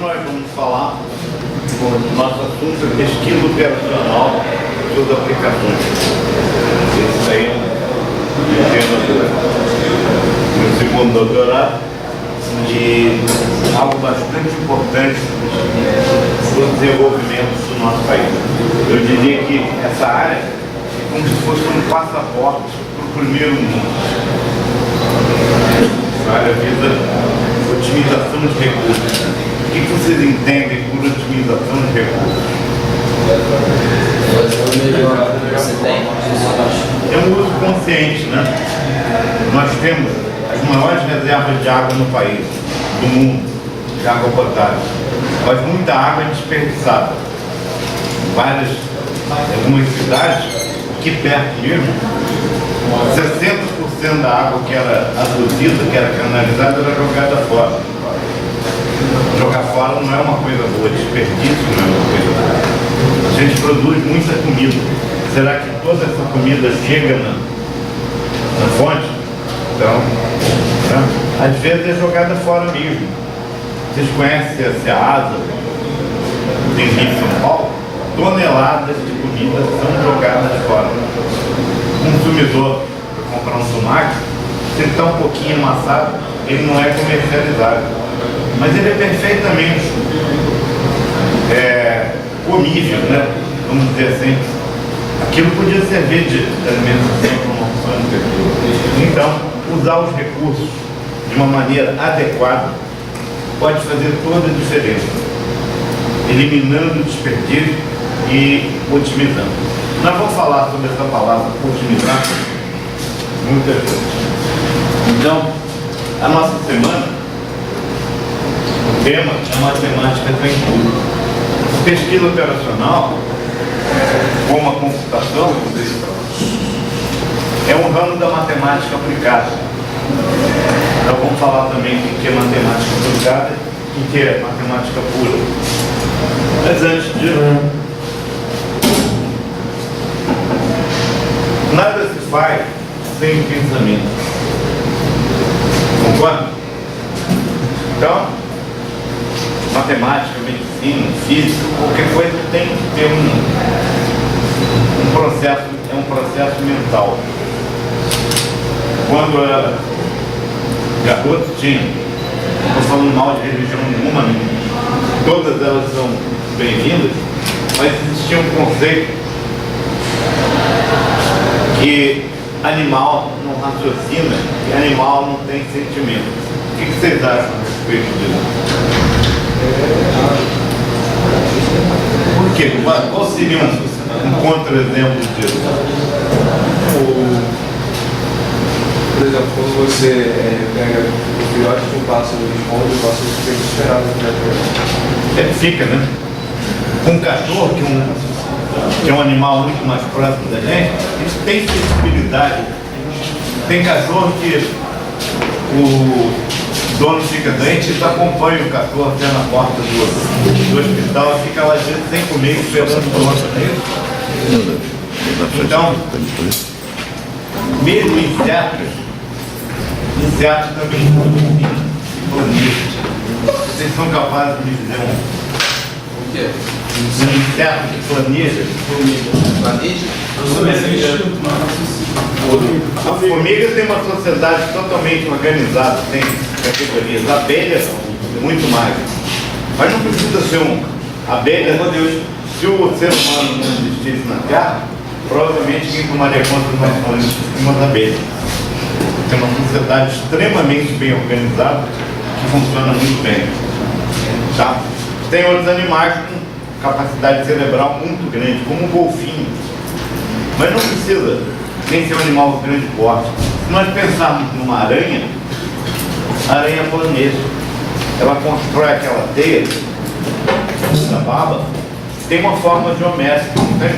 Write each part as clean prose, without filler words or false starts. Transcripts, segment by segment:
nós vamos falar, o nosso assunto é pesquisa operacional e suas aplicações. Esse aí é um tema do meu segundo doutorado e algo bastante importante para o desenvolvimento do nosso país. Eu diria que essa área é como se fosse um passaporte para o primeiro mundo. Essa área visa otimização de recursos. O que vocês entendem por otimização de recursos? É um uso consciente, né? Nós temos as maiores reservas de água no país, do mundo, de água potável. Mas muita água é desperdiçada. Algumas cidades, aqui perto mesmo, 60% da água que era aduzida, que era canalizada, era jogada fora. Jogar fora não é uma coisa boa, desperdício não é uma coisa boa. A gente produz muita comida. Será que toda essa comida chega na fonte? Então, né? Às vezes é jogada fora mesmo. Vocês conhecem a Ceasa, tem Rio de São Paulo? Toneladas de comida são jogadas fora. O consumidor, para comprar um tomate, se ele está um pouquinho amassado, ele não é comercializado. Mas ele é perfeitamente comível, né? Vamos dizer assim. Aquilo podia servir de alimentação para uma opção. Então, usar os recursos de uma maneira adequada pode fazer toda a diferença, eliminando o desperdício e otimizando. Nós vamos falar sobre essa palavra, otimizar, muitas vezes. Então, a nossa semana, o tema é matemática tem tudo. Pesquisa operacional, como a computação, é um ramo da matemática aplicada. Então vamos falar também o que é matemática aplicada e o que é matemática pura. Mas antes disso, nada se faz sem pensamento. Concorda? Então, matemática, medicina, física, qualquer coisa tem que ter um processo mental. Quando eu era garoto, estou falando mal de religião nenhuma, todas elas são bem-vindas, mas existia um conceito que animal não raciocina e animal não tem sentimento. O que vocês acham a respeito disso? Por quê? Qual seria um contra-exemplo disso? Por exemplo, quando você pega o filhote de um pássaro e responde, o pássaro fica desesperado. Fica, né? Um cachorro, que é um animal muito mais próximo da gente, eles têm sensibilidade. Tem cachorro que o dono fica doente e acompanha o cachorro até na porta do hospital e fica lá dentro sem comer, esperando por outro. Então, mesmo insetos também planejam. Vocês são capazes de dizer O quê? um inseto que planeja? A formiga tem uma sociedade totalmente organizada, tem categorias. A abelha, muito mais. Mas não precisa ser a abelha. Se o ser humano não existisse na Terra, provavelmente quem tomaria conta do mais falante seria uma abelha. Tem uma sociedade extremamente bem organizada que funciona muito bem. Tá? Tem outros animais com capacidade cerebral muito grande, como o golfinho. Mas não precisa nem ser um animal de grande porte. Se nós pensarmos numa aranha, a aranha planeja. Ela constrói aquela teia da baba, tem uma forma geométrica, não tem?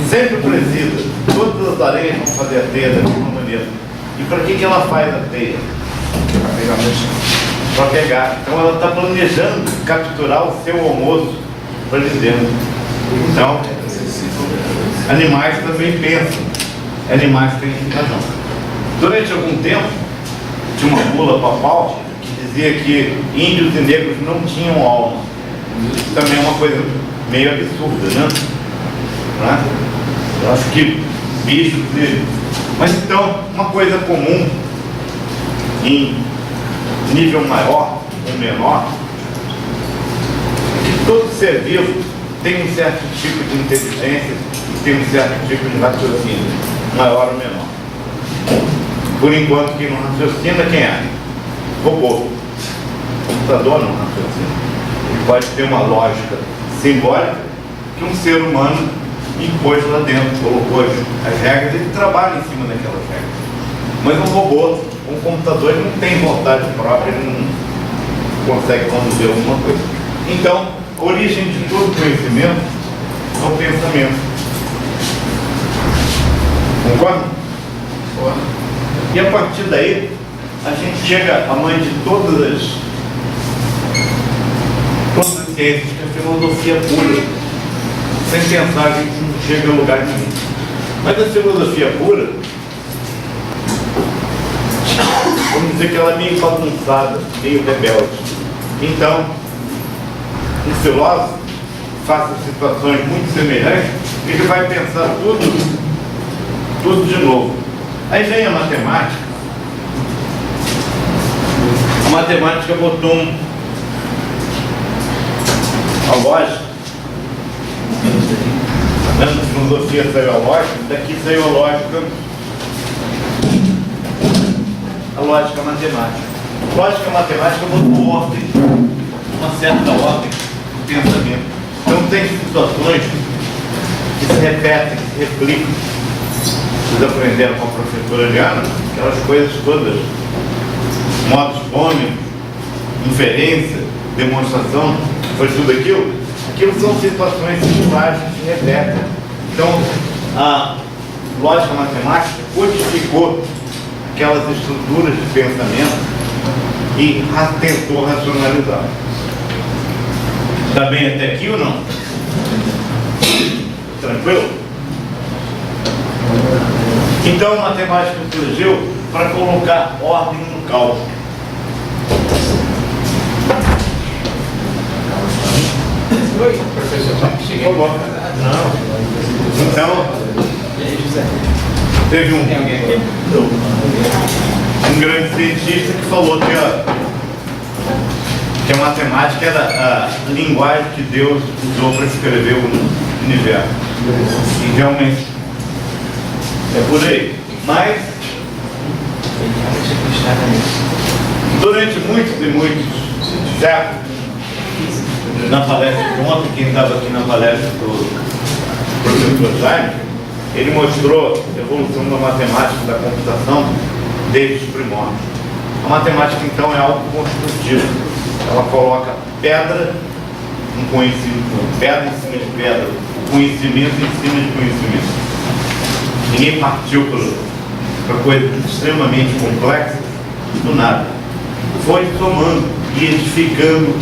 Sempre precisa. Todas as areias vão fazer a teia da mesma maneira. E para que ela faz a teia? Para pegar. Então ela está planejando capturar o seu almoço para ali dentro. Então, animais também pensam. Animais têm razão. Durante algum tempo, tinha uma mula papal que dizia que índios e negros não tinham alma. Isso também é uma coisa meio absurda, né? Eu acho que bichos e... Mas então, uma coisa comum em nível maior ou menor, que todo ser vivo tem um certo tipo de inteligência e tem um certo tipo de raciocínio, maior ou menor. Por enquanto, quem não raciocina, quem é? Robô. O computador não raciocina. Ele pode ter uma lógica simbólica que um ser humano impôs lá dentro, colocou as regras, ele trabalha em cima daquelas regras. Mas um robô, um computador, ele não tem vontade própria, ele não consegue conduzir alguma coisa. Então, a origem de todo conhecimento é o pensamento. Concorda? E a partir daí, a gente chega à mãe de todas as ciências, que é a filosofia pura. Sem pensar, a gente não chega a lugar nenhum. Mas a filosofia pura, vamos dizer que ela é meio bagunçada, meio rebelde. Então, um filósofo, faça situações muito semelhantes, ele vai pensar tudo de novo. Aí vem a matemática. A matemática botou a lógica. Da filosofia saiu a lógica, daqui saiu a lógica matemática. A lógica matemática botou ordem, uma certa ordem de pensamento. Então tem situações que se repetem, que se replicam. Vocês aprenderam com a professora Diana, aquelas coisas todas, modus ponens, inferência, demonstração, foi tudo aquilo. Aquilo são situações singulares que se repetem. Então, a lógica matemática codificou aquelas estruturas de pensamento e tentou racionalizar. Está bem até aqui ou não? Tranquilo? Então, a matemática surgiu para colocar ordem no caos. Oi, professor, cheguei. Por favor. Não. Então, teve um grande cientista que falou que a matemática era a linguagem que Deus usou para escrever o universo. E realmente é por aí. Mas durante muitos e muitos séculos, na palestra de ontem, quem estava aqui na palestra do professor Jaime, ele mostrou a evolução da matemática, da computação, desde os primórdios. A matemática, então, é algo construtivo. Ela coloca pedra em conhecimento, pedra em cima de pedra, conhecimento em cima de conhecimento. Ninguém partiu para coisas extremamente complexas do nada. Foi somando e edificando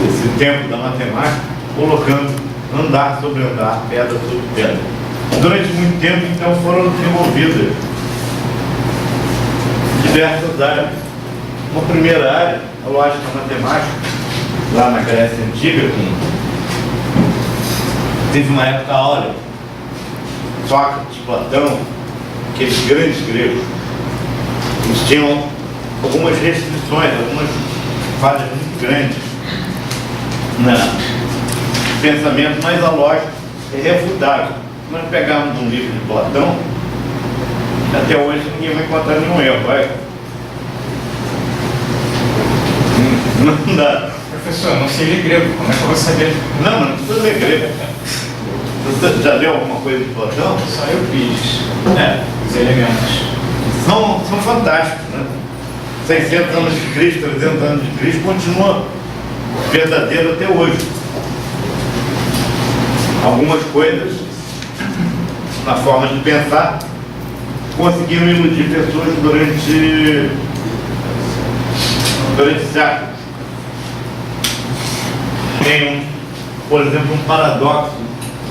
esse tempo da matemática, colocando andar sobre andar, pedra sobre pedra. Durante muito tempo, então, foram desenvolvidas diversas áreas. Uma primeira área, a lógica matemática, lá na Grécia Antiga, teve uma época áurea. Sócrates, Platão, aqueles grandes gregos, eles tinham algumas restrições, algumas falhas muito grandes no pensamento, mas a lógica é refutável. Se nós pegarmos um livro de Platão, até hoje ninguém vai encontrar nenhum erro, vai? Não dá. Professor, não sei ler grego, como é que eu vou saber? Não, mas não precisa ler grego. Você já leu alguma coisa de Platão? Só Euclides, os elementos. São fantásticos, né? 600 anos de Cristo, 300 anos de Cristo, continua verdadeiro até hoje. Algumas coisas, na forma de pensar, conseguiram iludir pessoas durante séculos. Tem, por exemplo, um paradoxo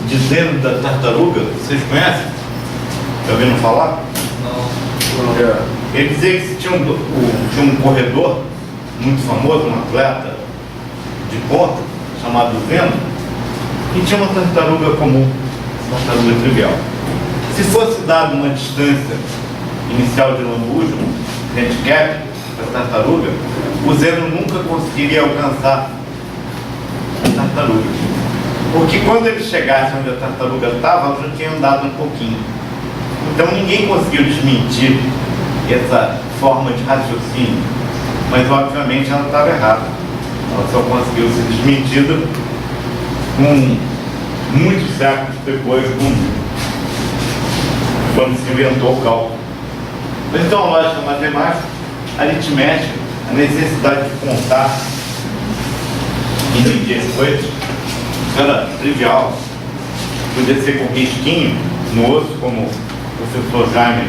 dizendo da tartaruga, vocês conhecem? Já ouviram falar? Não. Ele dizia que tinha um corredor muito famoso, um atleta de ponta, chamado Zeno, e tinha uma tartaruga comum, uma tartaruga trivial. Se fosse dado uma distância inicial de lambujo, handicap, para a tartaruga, o Zeno nunca conseguiria alcançar a tartaruga. Porque quando ele chegasse onde a tartaruga estava, ela já tinha andado um pouquinho. Então ninguém conseguiu desmentir essa forma de raciocínio, mas obviamente ela estava errada. Ela só conseguiu ser desmentida muitos séculos depois, quando se inventou o cálculo. Mas então a lógica matemática, a aritmética, a necessidade de contar e medir as coisas, isso era trivial. Podia ser com risquinho no osso, como o professor Jaime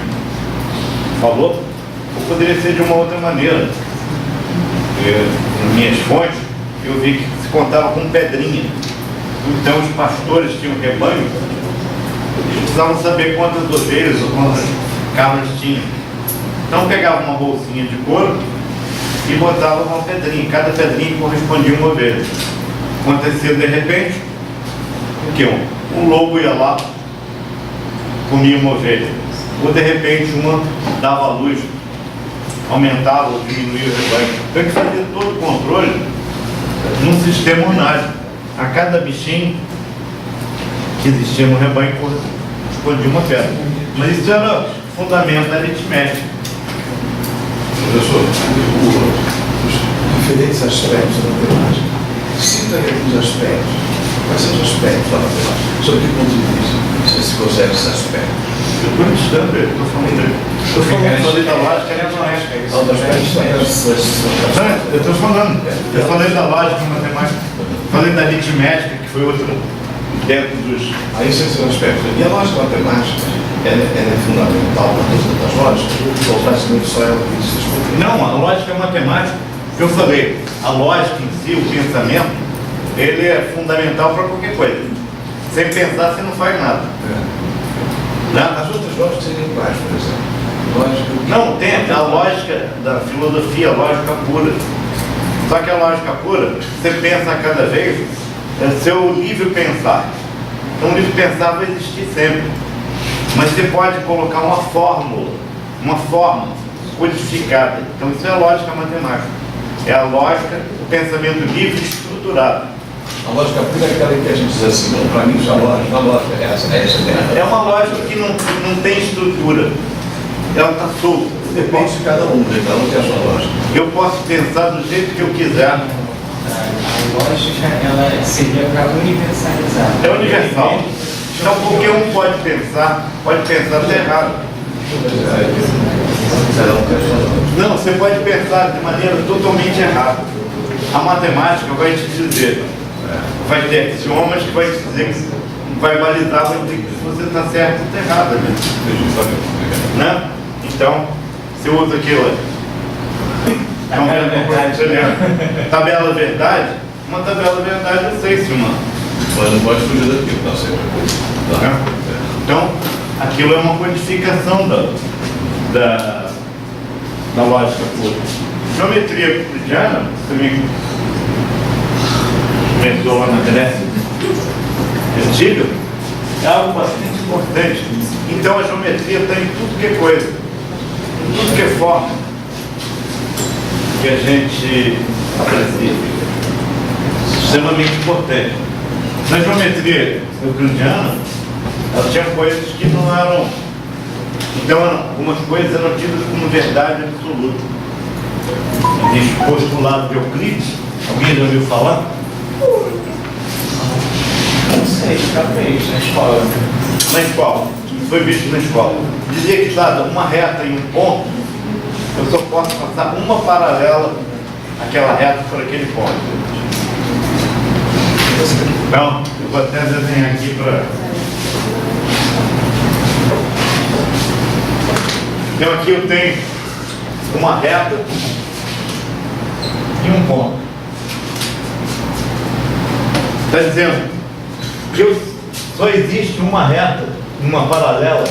falou, ou poderia ser de uma outra maneira. Em minhas fontes, eu vi que se contava com pedrinha. Então os pastores tinham rebanho, eles precisavam saber quantas ovelhas ou quantas cabras tinham. Então pegavam uma bolsinha de couro e botavam uma pedrinha. Cada pedrinha correspondia a uma ovelha. Acontecia de repente, o quê? Um lobo ia lá, comia uma ovelha. Ou de repente uma dava luz, aumentava ou diminuía o rebanho. Então ele fazia todo o controle num sistema unário. A cada bichinho que existia no rebanho correspondia uma pedra. Mas isso era o fundamento da aritmética. Professor, os diferentes aspectos da matemática, cita aí alguns aspectos. Quais são os aspectos da matemática? Sob que ponto de vista você se consegue esse aspecto? Eu estou distante, estou falando da lógica, né? Eu falei da lógica matemática, falei da aritmética, que foi outra dentro dos... Aí esse é o aspecto. E a lógica matemática é fundamental para todas as lógicas? Ou praticamente só ela que se explica? Não, a lógica matemática, que eu falei, a lógica em si, o pensamento, ele é fundamental para qualquer coisa. Sem pensar, você não faz nada. As outras lógicas seriam quais, por exemplo? Lógica... Não, tem a lógica da filosofia, a lógica pura. Só que a lógica pura, você pensa a cada vez, é seu livre pensar. Então o livre pensar vai existir sempre. Mas você pode colocar uma fórmula, uma forma codificada. Então isso é a lógica matemática. É a lógica, o pensamento livre e estruturado. A lógica pura é aquela que a gente diz assim, não, para mim já a lógica é essa. É uma lógica que não tem estrutura. Ela está solta. Depende de cada um, né? Cada um tem a sua lógica. Eu posso pensar do jeito que eu quiser. A lógica, ela seria para universalizar. É universal. Então qualquer um pode pensar até errado. Não, você pode pensar de maneira totalmente errada. A matemática vai te dizer, vai ter axiomas que vai te dizer que vai balizar, vai dizer que você está certo ou está errado. Né? Então, você usa aquilo. Tabela verdade? Uma tabela verdade eu sei se uma. Mas não pode fugir daquilo, não sempre. Então, aquilo é uma codificação da lógica pura. Geometria euclidiana, também começou lá na Grécia antiga, é algo bastante importante. Então a geometria está em tudo que é coisa, em tudo que é forma que a gente aprecia. Extremamente importante. Na geometria euclidiana, ela tinha coisas que não eram. Então algumas coisas eram tidas como verdade absoluta. Existe o postulado de Euclides. Alguém já ouviu falar? Não sei, talvez, na escola. Na escola. Foi visto na escola. Dizia que dada uma reta e um ponto, eu só posso passar uma paralela àquela reta por aquele ponto. Então, eu vou até desenhar aqui para... Então aqui eu tenho uma reta e um ponto. Está dizendo que só existe uma reta, uma paralela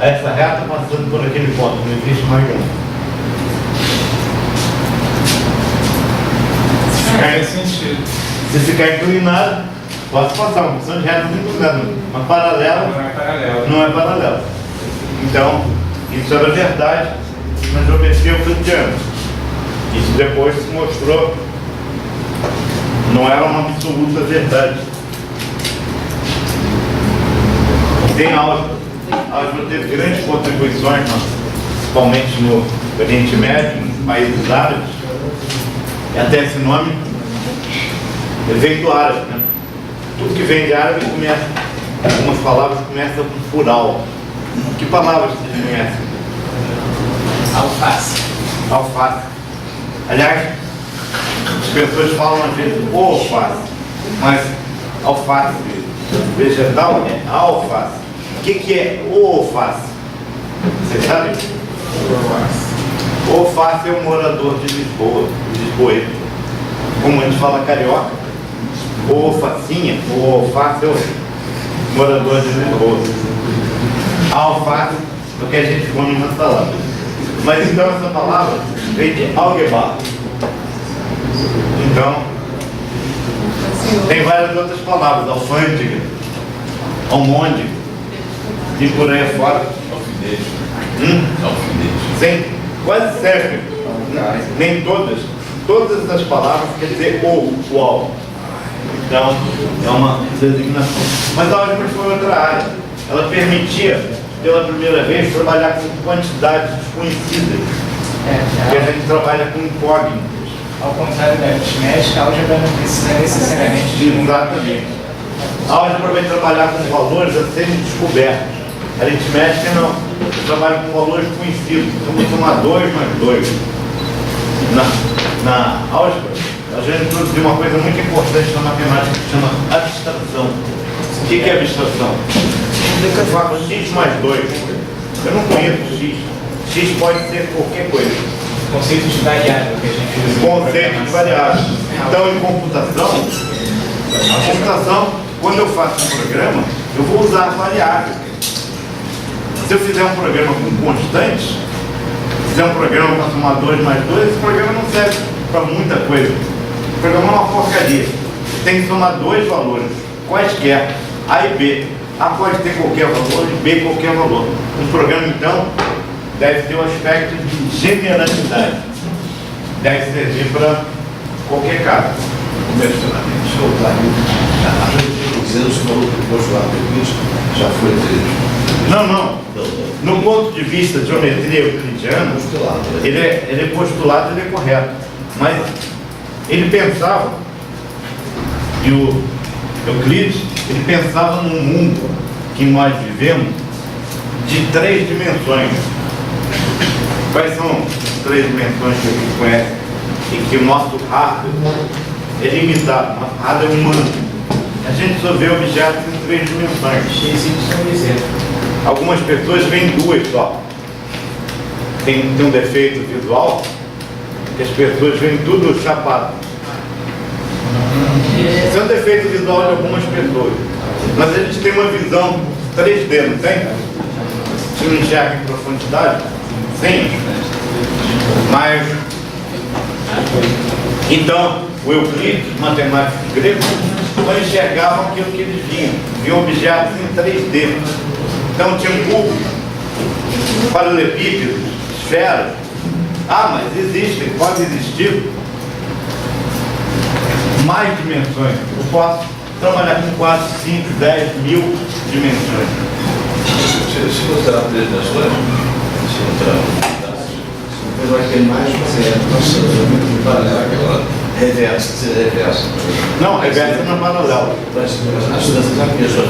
a essa reta passando por aquele ponto, não existe mais um. Faz sentido. Se ficar inclinado, posso passar uma porção de retas inclinadas, mas paralelo Não é paralelo. não é paralelo. Então, isso era verdade na geometria euclidiana. Isso depois se mostrou, não era uma absoluta verdade. Tem álgebra. A álgebra teve grandes contribuições, principalmente no Oriente Médio, nos países árabes. E até esse nome veio do árabe, né? Tudo que vem de árabe começa, algumas palavras começam com plural. Que palavras vocês conhecem? Alface. Alface. Aliás, as pessoas falam às vezes alface, mas alface vegetal é alface. O que é alface? Você sabe? Alface é um morador de Lisboa, lisboeta. Como a gente fala carioca, alfacinha, ou alface é o morador de Lisboa. A alface é o que a gente come na salada. Mas então essa palavra vem de algebra. Então, tem várias outras palavras, alfândega, almôndega, e por aí fora. Sim, quase sempre. Nem todas. Todas essas palavras quer dizer o ao. Então, é uma designação. Mas a álgebra foi outra área. Ela permitia, pela primeira vez, trabalhar com quantidades desconhecidas. Porque a gente trabalha com incógnitas. Ao contrário da aritmética, a álgebra não precisa necessariamente de um. Exatamente. A álgebra vai trabalhar com valores a serem descobertos. A aritmética não. Trabalha com valores conhecidos. Então, vou somar 2 mais 2. Na álgebra, a gente introduziu uma coisa muito importante na matemática que se chama abstração. O que é abstração? Eu falo x mais 2. Eu não conheço x. X pode ser qualquer coisa. Conceito de variável que a gente usa. Conceito de variável. Então, em computação, quando eu faço um programa, eu vou usar variáveis. Se eu fizer um programa com constantes, fizer um programa para somar 2 mais 2, esse programa não serve para muita coisa. O programa é uma porcaria. Tem que somar 2 valores, quaisquer, A e B. A pode ter qualquer valor e B qualquer valor. O programa, então, deve ter um aspecto de generalidade. Deve servir para qualquer caso. Deixa eu voltar aqui. Dizendo que o valor que o postulado euclídeo já foi Não. No ponto de vista de geometria euclidiana, ele é postulado, ele é correto. Mas ele pensava, e o Euclides, ele pensava num mundo que nós vivemos de 3 dimensões. Quais são as 3 dimensões que a gente conhece? E que o nosso hardware é limitado, nosso hardware é humano. A gente só vê objetos em 3 dimensões. X, Y e Z. Algumas pessoas veem 2 só. Tem um defeito visual que as pessoas veem tudo chapado. Isso é um defeito visual de algumas pessoas. Mas a gente tem uma visão 3D, não tem? Se não enxerga em profundidade? Sim. Mas, então, o Euclides, matemático grego, não enxergavam aquilo que eles viam objetos em 3D. Então tinha um cubo, paralelepípedos, esferas. Ah, mas existem, pode existir mais dimensões. Eu posso trabalhar com 4, 5, 10 mil dimensões. Se mostrar 3 dimensões, se mostrar. Mas vai ter mais, mas nossa, muito paralelo aquela reversa, que seria reversa. Não, reversa não é paralelo. Mas as distâncias já conheço,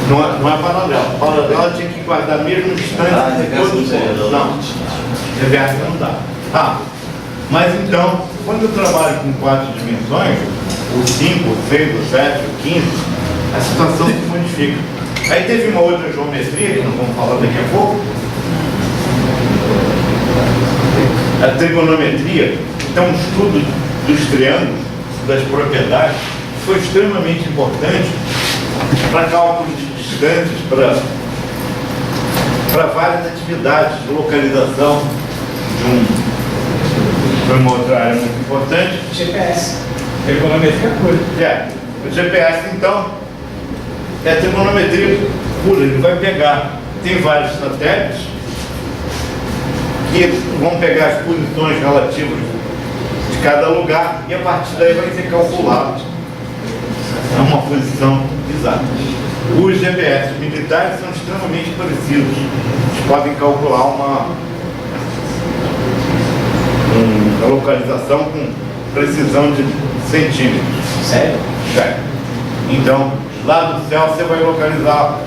Não é paralelo. Paralelo tinha que guardar a mesma distância de todo o ponto. Não, reversa não dá. Ah, mas então, quando eu trabalho com 4 dimensões, o 5, o 6, o 7, o 15, a situação se modifica. Aí teve uma outra geometria, que nós vamos falar daqui a pouco, a trigonometria. Então, o estudo dos triângulos, das propriedades, foi extremamente importante para cálculos de distâncias, para para várias atividades de localização de uma outra área muito importante. GPS. Trigonometria pura. O GPS, então, é trigonometria pura. Ele vai pegar, tem vários satélites que vão pegar as posições relativas de cada lugar e a partir daí vai ser calculado uma posição exata. Os GPS militares são extremamente parecidos. Eles podem calcular uma localização com precisão de centímetros. Sério? Sério. Então, lá do céu você vai localizar.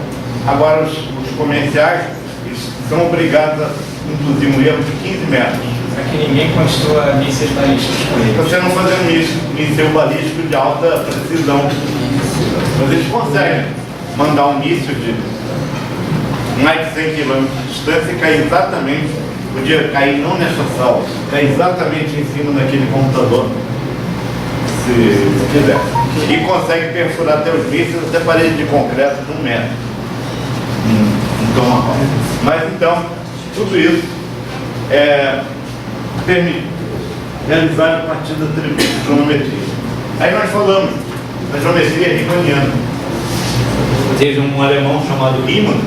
Agora os comerciais, eles são obrigados a induzir um erro de 15 metros. Para que ninguém construa mísseis balísticos com ele. Você não fazendo isso, míssil balístico de alta precisão. Mas eles conseguem mandar um míssil de mais de 100 km de distância e cair exatamente, podia cair não nessa sala, cair exatamente em cima daquele computador, se quiser. E consegue perfurar até os mísseis, até parede de concreto de 1 metro. Mas então, tudo isso permite realizar a partir da trigonometria. Aí nós falamos da geometria riemanniana. Teve um alemão chamado Riemann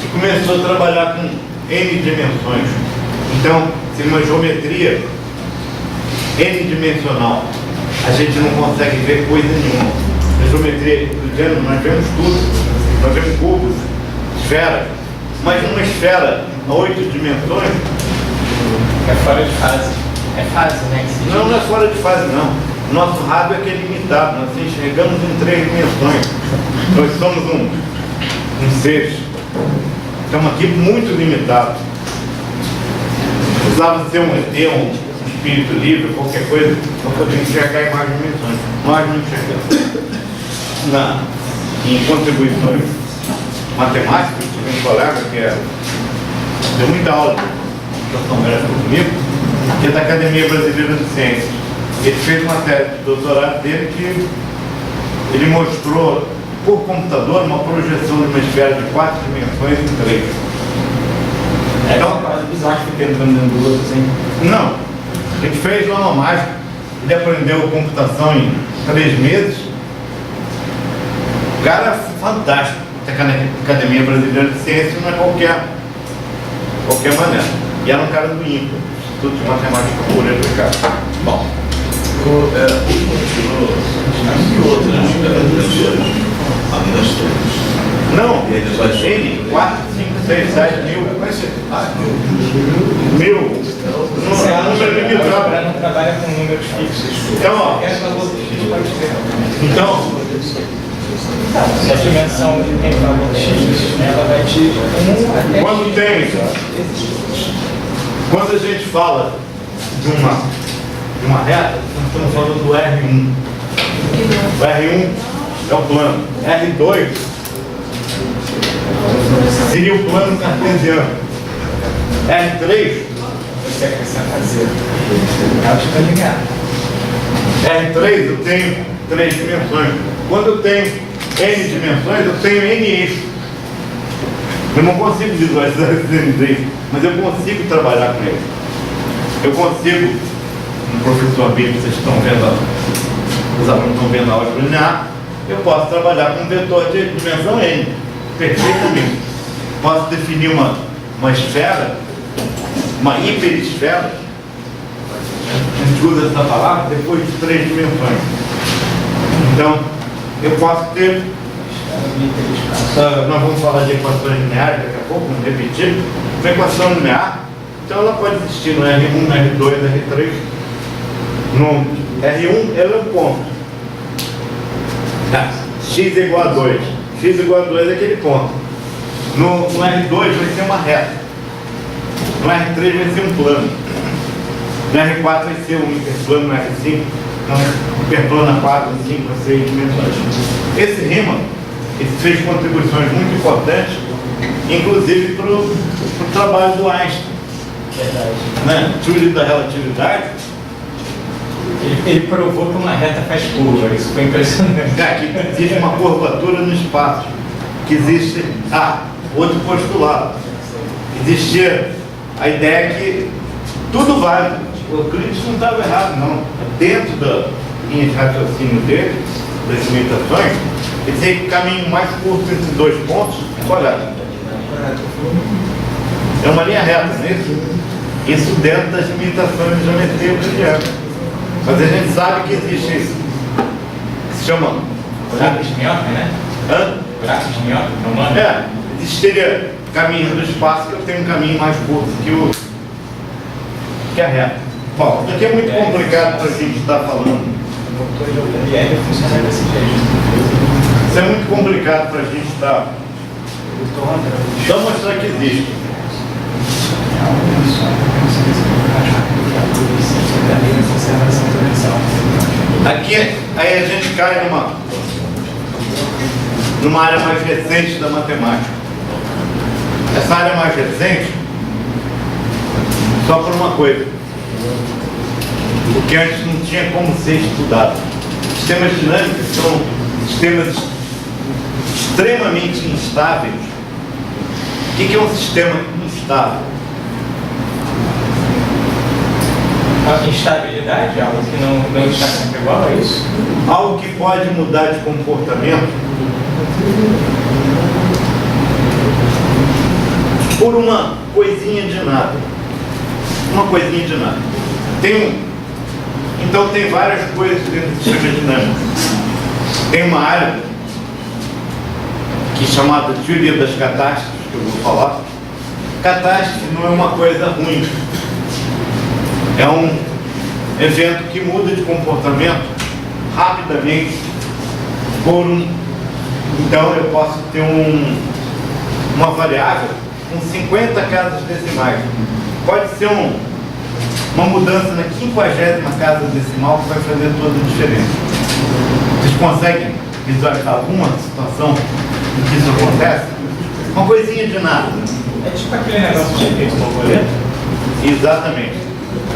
que começou a trabalhar com N dimensões. Então, se uma geometria N-dimensional a gente não consegue ver coisa nenhuma. Na geometria do gênero nós vemos tudo. Nós vemos cubos, esfera, mas numa esfera a 8 dimensões. É fora de fase. É fase, né? Não é fora de fase, não. Nosso rádio é que é limitado, nós enxergamos em 3 dimensões. Nós somos um ser. Estamos aqui muito limitados. Precisava ser um ET, um espírito livre, qualquer coisa, para poder enxergar em mais dimensões. Nós não enxergamos. Em contribuições matemáticas, tive um colega que deu muita aula de computação gráfica comigo, que é da Academia Brasileira de Ciências. Ele fez uma tese de doutorado dele que ele mostrou por computador uma projeção de uma esfera de 4 dimensões em 3. É uma coisa bizarra que fica entrando dentro do outro, assim. Não, ele fez lá uma mágica, ele aprendeu computação em 3 meses. O cara é fantástico. A Academia Brasileira de Ciências não é qualquer maneira. E era um cara do INPA, Instituto de Matemática Pura e Aplicada. Bom, que outras grandes, além das torres? Não, Ele vai ser ele, 4, 5, 6, 7 mil. Mil. Você Não, acha número que limitado. ela não trabalha com números fixos? Então, ó. Qualquer valor fixo pode ter. Então, Se a dimensão tem valor X, ela vai de 1 até quando a gente fala de uma reta, nós estamos falando do R1. O R1 é o plano. R2 seria o plano cartesiano. R3 você acrescenta zero. Ela está ligada. R3 eu tenho 3 dimensões. Quando eu tenho N dimensões, eu tenho N eixos. Eu não consigo visualizar esses N eixos, mas eu consigo trabalhar com eles. Eu consigo, no professor Bíblia, vocês estão vendo, os alunos estão vendo a álgebra linear, eu posso trabalhar com um vetor de dimensão N, perfeitamente. Posso definir uma esfera, uma hiperesfera, a gente usa essa palavra depois de 3 dimensões. Então, eu posso ter, nós vamos falar de equações lineares daqui a pouco, vamos repetir, uma equação linear, então ela pode existir no R1, no R2, no R3. No R1, ela é um ponto. X é igual a 2. X é igual a 2 é aquele ponto. No R2 vai ser uma reta. No R3 vai ser um plano. No R4 vai ser um hiperplano, no R5 hiperplano a 4, 5, 6 dimensões. Esse Riemann, ele fez contribuições muito importantes, inclusive para o trabalho do Einstein. Verdade. Né? Teoria da relatividade. Ele provou que uma reta faz curva, isso foi impressionante. Que existe uma curvatura no espaço, que existe outro postulado. Existia a ideia que tudo vale. O Euclides não estava errado, não. Dentro da linha de raciocínio dele, das limitações, ele dizia que o caminho mais curto entre dois pontos é quadrado. É uma linha reta, não é isso? Isso dentro das limitações de geometria euclidiana. Mas a gente sabe que existe isso. Que se chama... Buracos de minhoca, né? Hã? Buracos de minhoca, não manda? É, existiria caminho do espaço que eu tenho um caminho mais curto que a reta. Bom, isso aqui é muito complicado para a gente estar falando. E aí vai funcionar desse jeito. Isso é muito complicado para a gente estar... Só mostrar que existe. Aqui, aí a gente cai numa área mais recente da matemática. Essa área mais recente, só por uma coisa, porque antes não tinha como ser estudado. Sistemas dinâmicos são sistemas extremamente instáveis. O que é um sistema instável? A instabilidade, algo que não está sempre igual, é isso? Algo que pode mudar de comportamento por uma coisinha de nada. Uma coisinha de nada. Então tem várias coisas dentro do sistema dinâmico. Tem uma área que é chamada teoria das catástrofes, que eu vou falar. Catástrofe não é uma coisa ruim. É um evento que muda de comportamento rapidamente então eu posso ter uma variável com 50 casas decimais. Pode ser uma mudança na 50ª casa decimal que vai fazer toda a diferença. Vocês conseguem visualizar alguma situação em que isso acontece? Uma coisinha de nada. É tipo aquele negócio de efeito borboleta? Exatamente.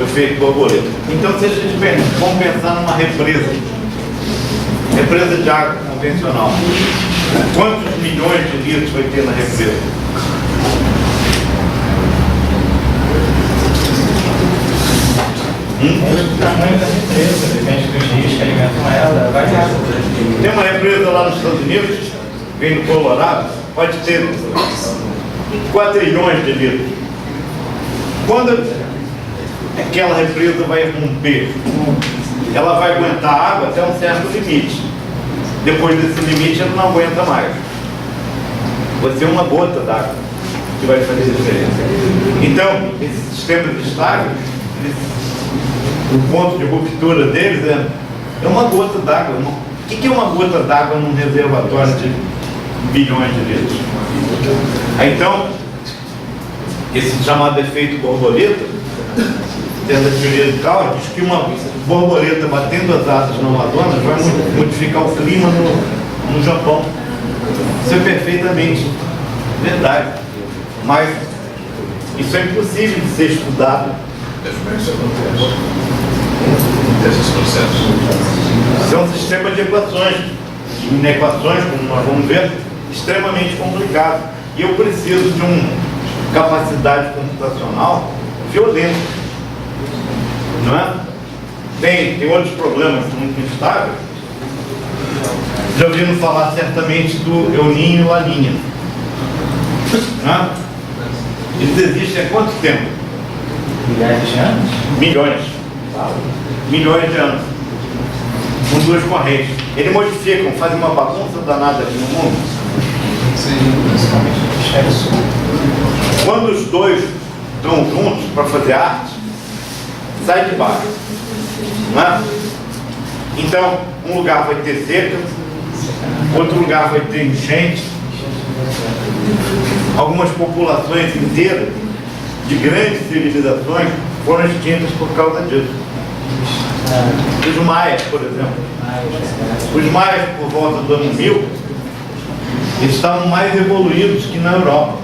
Efeito borboleta. Então, se a gente vamos pensar numa represa de água convencional, quantos milhões de litros vai ter na represa? O tamanho da represa, depende dos rios que alimentam ela, vai dar. Tem uma represa lá nos Estados Unidos, vem do Colorado, pode ter 4 trilhões de litros. Quando aquela represa vai romper, ela vai aguentar água até um certo limite. Depois desse limite, ela não aguenta mais. Vai ser uma gota d'água que vai fazer diferença. Então, esses sistemas estáveis, o ponto de ruptura deles é uma gota d'água. O que é uma gota d'água num reservatório de bilhões de litros? Então, esse chamado efeito borboleta, dentro da teoria do caos, diz que uma borboleta batendo as asas no Amazonas vai modificar o clima no Japão. Isso é perfeitamente verdade. Mas isso é impossível de ser estudado. Desses processos. Isso é um sistema de equações. Em equações, como nós vamos ver, extremamente complicado. E eu preciso de uma capacidade computacional violenta. Não é? Tem outros problemas muito instáveis. Já ouviram falar certamente do El Niño e La Niña. Não é? Eles existem há quanto tempo? Milhares de anos? Milhões. Milhões de anos. Com duas correntes. Eles modificam, fazem uma bagunça danada aqui no mundo. Principalmente no hemisfério sul. Quando os dois estão juntos para fazer arte, sai de baixo. Não é? Então, um lugar vai ter seca, outro lugar vai ter enchente. Algumas populações inteiras de grandes civilizações foram extintas por causa disso. Os maias, por exemplo. Os maias, por volta do ano 1000, eles estavam mais evoluídos que na Europa.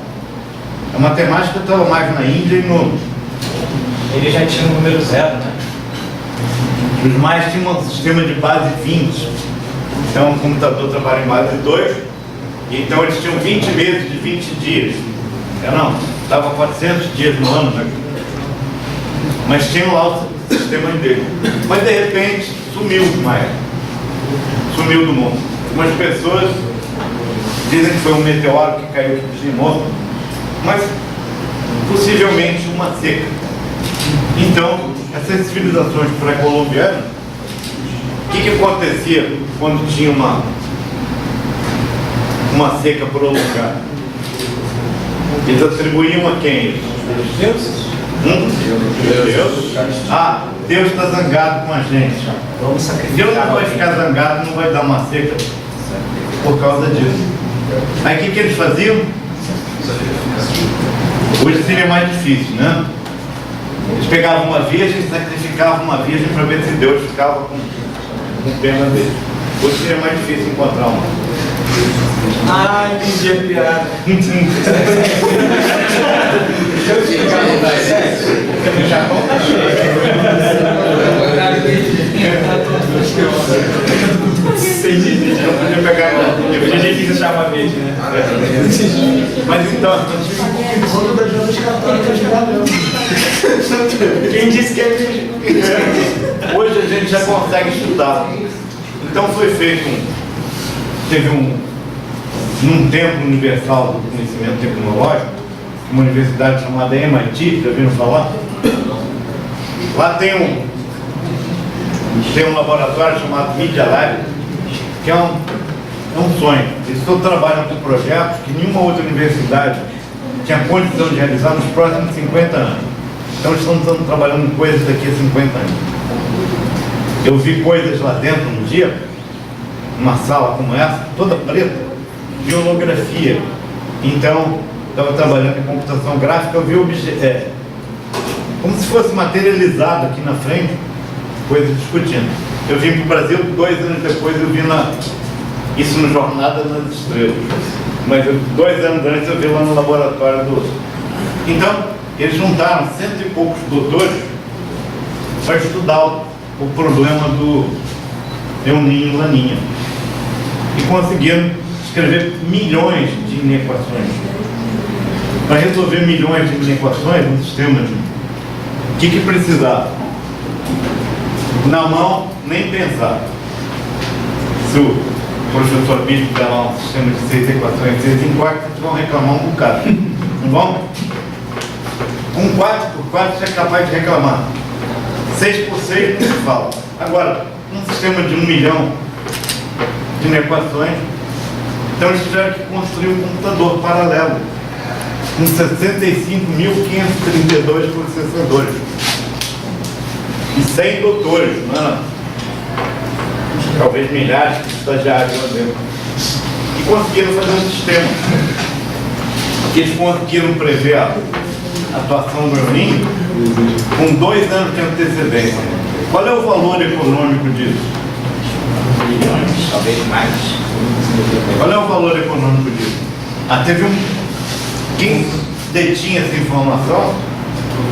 A matemática estava mais na Índia e no... Ele já tinha o número 0, né? Os maias tinham um sistema de base 20. Então, o computador trabalha em base 2 Então eles tinham 20 meses de 20 dias. Não, dava 400 dias no ano, né? Mas tinham lá o sistema dele. Mas de repente sumiu mais. Sumiu do mundo. Algumas pessoas dizem que foi um meteoro que caiu aqui dizimou, mas possivelmente uma seca. Então, essas civilizações pré-colombianas, o que acontecia quando tinha uma seca prolongada? Eles atribuíam a quem? Deus? Deus. Ah, Deus está zangado com a gente. Deus não vai ficar zangado, não vai dar uma seca por causa disso. Aí o que eles faziam? Hoje seria mais difícil, né? Eles pegavam uma virgem e sacrificavam uma virgem para ver se Deus ficava com pena dele. Hoje seria mais difícil encontrar uma. Ah, entendi a piada. Eu podia pegar A gente quis achar uma vez, né? Mas então, Quem disse que é virgem? hoje a gente já consegue estudar. Então foi feito teve num templo universal do conhecimento tecnológico, uma universidade chamada MIT, já ouviram falar? Lá tem um laboratório chamado Media Lab, que é um sonho. Eles só trabalham com projetos que nenhuma outra universidade tinha condição de realizar nos próximos 50 anos. Então eles estão trabalhando em coisas daqui a 50 anos. Eu vi coisas lá dentro um dia, numa sala como essa, toda preta, de holografia. Então, estava trabalhando em computação gráfica, eu vi como se fosse materializado aqui na frente, coisas discutindo. Eu vim para o Brasil, 2 anos depois eu vi isso no Jornada nas Estrelas. Mas 2 anos antes eu vi lá no laboratório do... Então, eles juntaram 100 e poucos doutores para estudar o problema do El Niño e Laninha. E conseguiram escrever milhões de inequações. Para resolver milhões de inequações no sistema, o que precisava? Na mão, nem pensar. Se o professor Bispo der lá um sistema de 6 equações, 6 em 4, vocês vão reclamar um bocado. Não vão? 4 por 4 você é capaz de reclamar. 6 por 6 não se fala. Agora, um sistema de 1 milhão de inequações, então eles tiveram que construir um computador paralelo com 65.532 processadores e 100 doutores, talvez milhares de estagiários lá dentro, e conseguiram fazer um sistema que eles conseguiram prever a atuação do El Niño com 2 anos de antecedência. Qual é o valor econômico disso? Milhões, talvez mais. Qual é o valor econômico disso? Teve quem detinha essa informação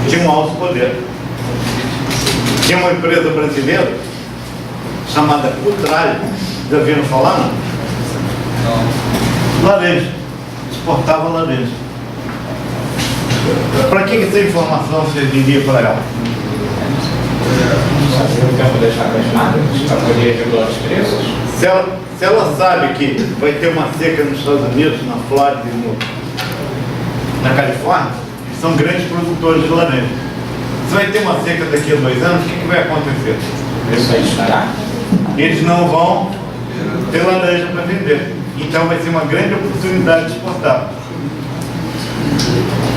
tinha um alto poder. Tinha uma empresa brasileira chamada Cutral, já viram falar? Não? Laranja, exportava laranja. Para que essa informação serviria para ela? O campo deixar as máquinas para poder regular os preços. Se ela sabe que vai ter uma seca nos Estados Unidos, na Flórida e na Califórnia, que são grandes produtores de laranja. Se vai ter uma seca daqui a 2 anos, o que vai acontecer? Isso aí estará? Eles não vão ter laranja para vender. Então vai ser uma grande oportunidade de exportar.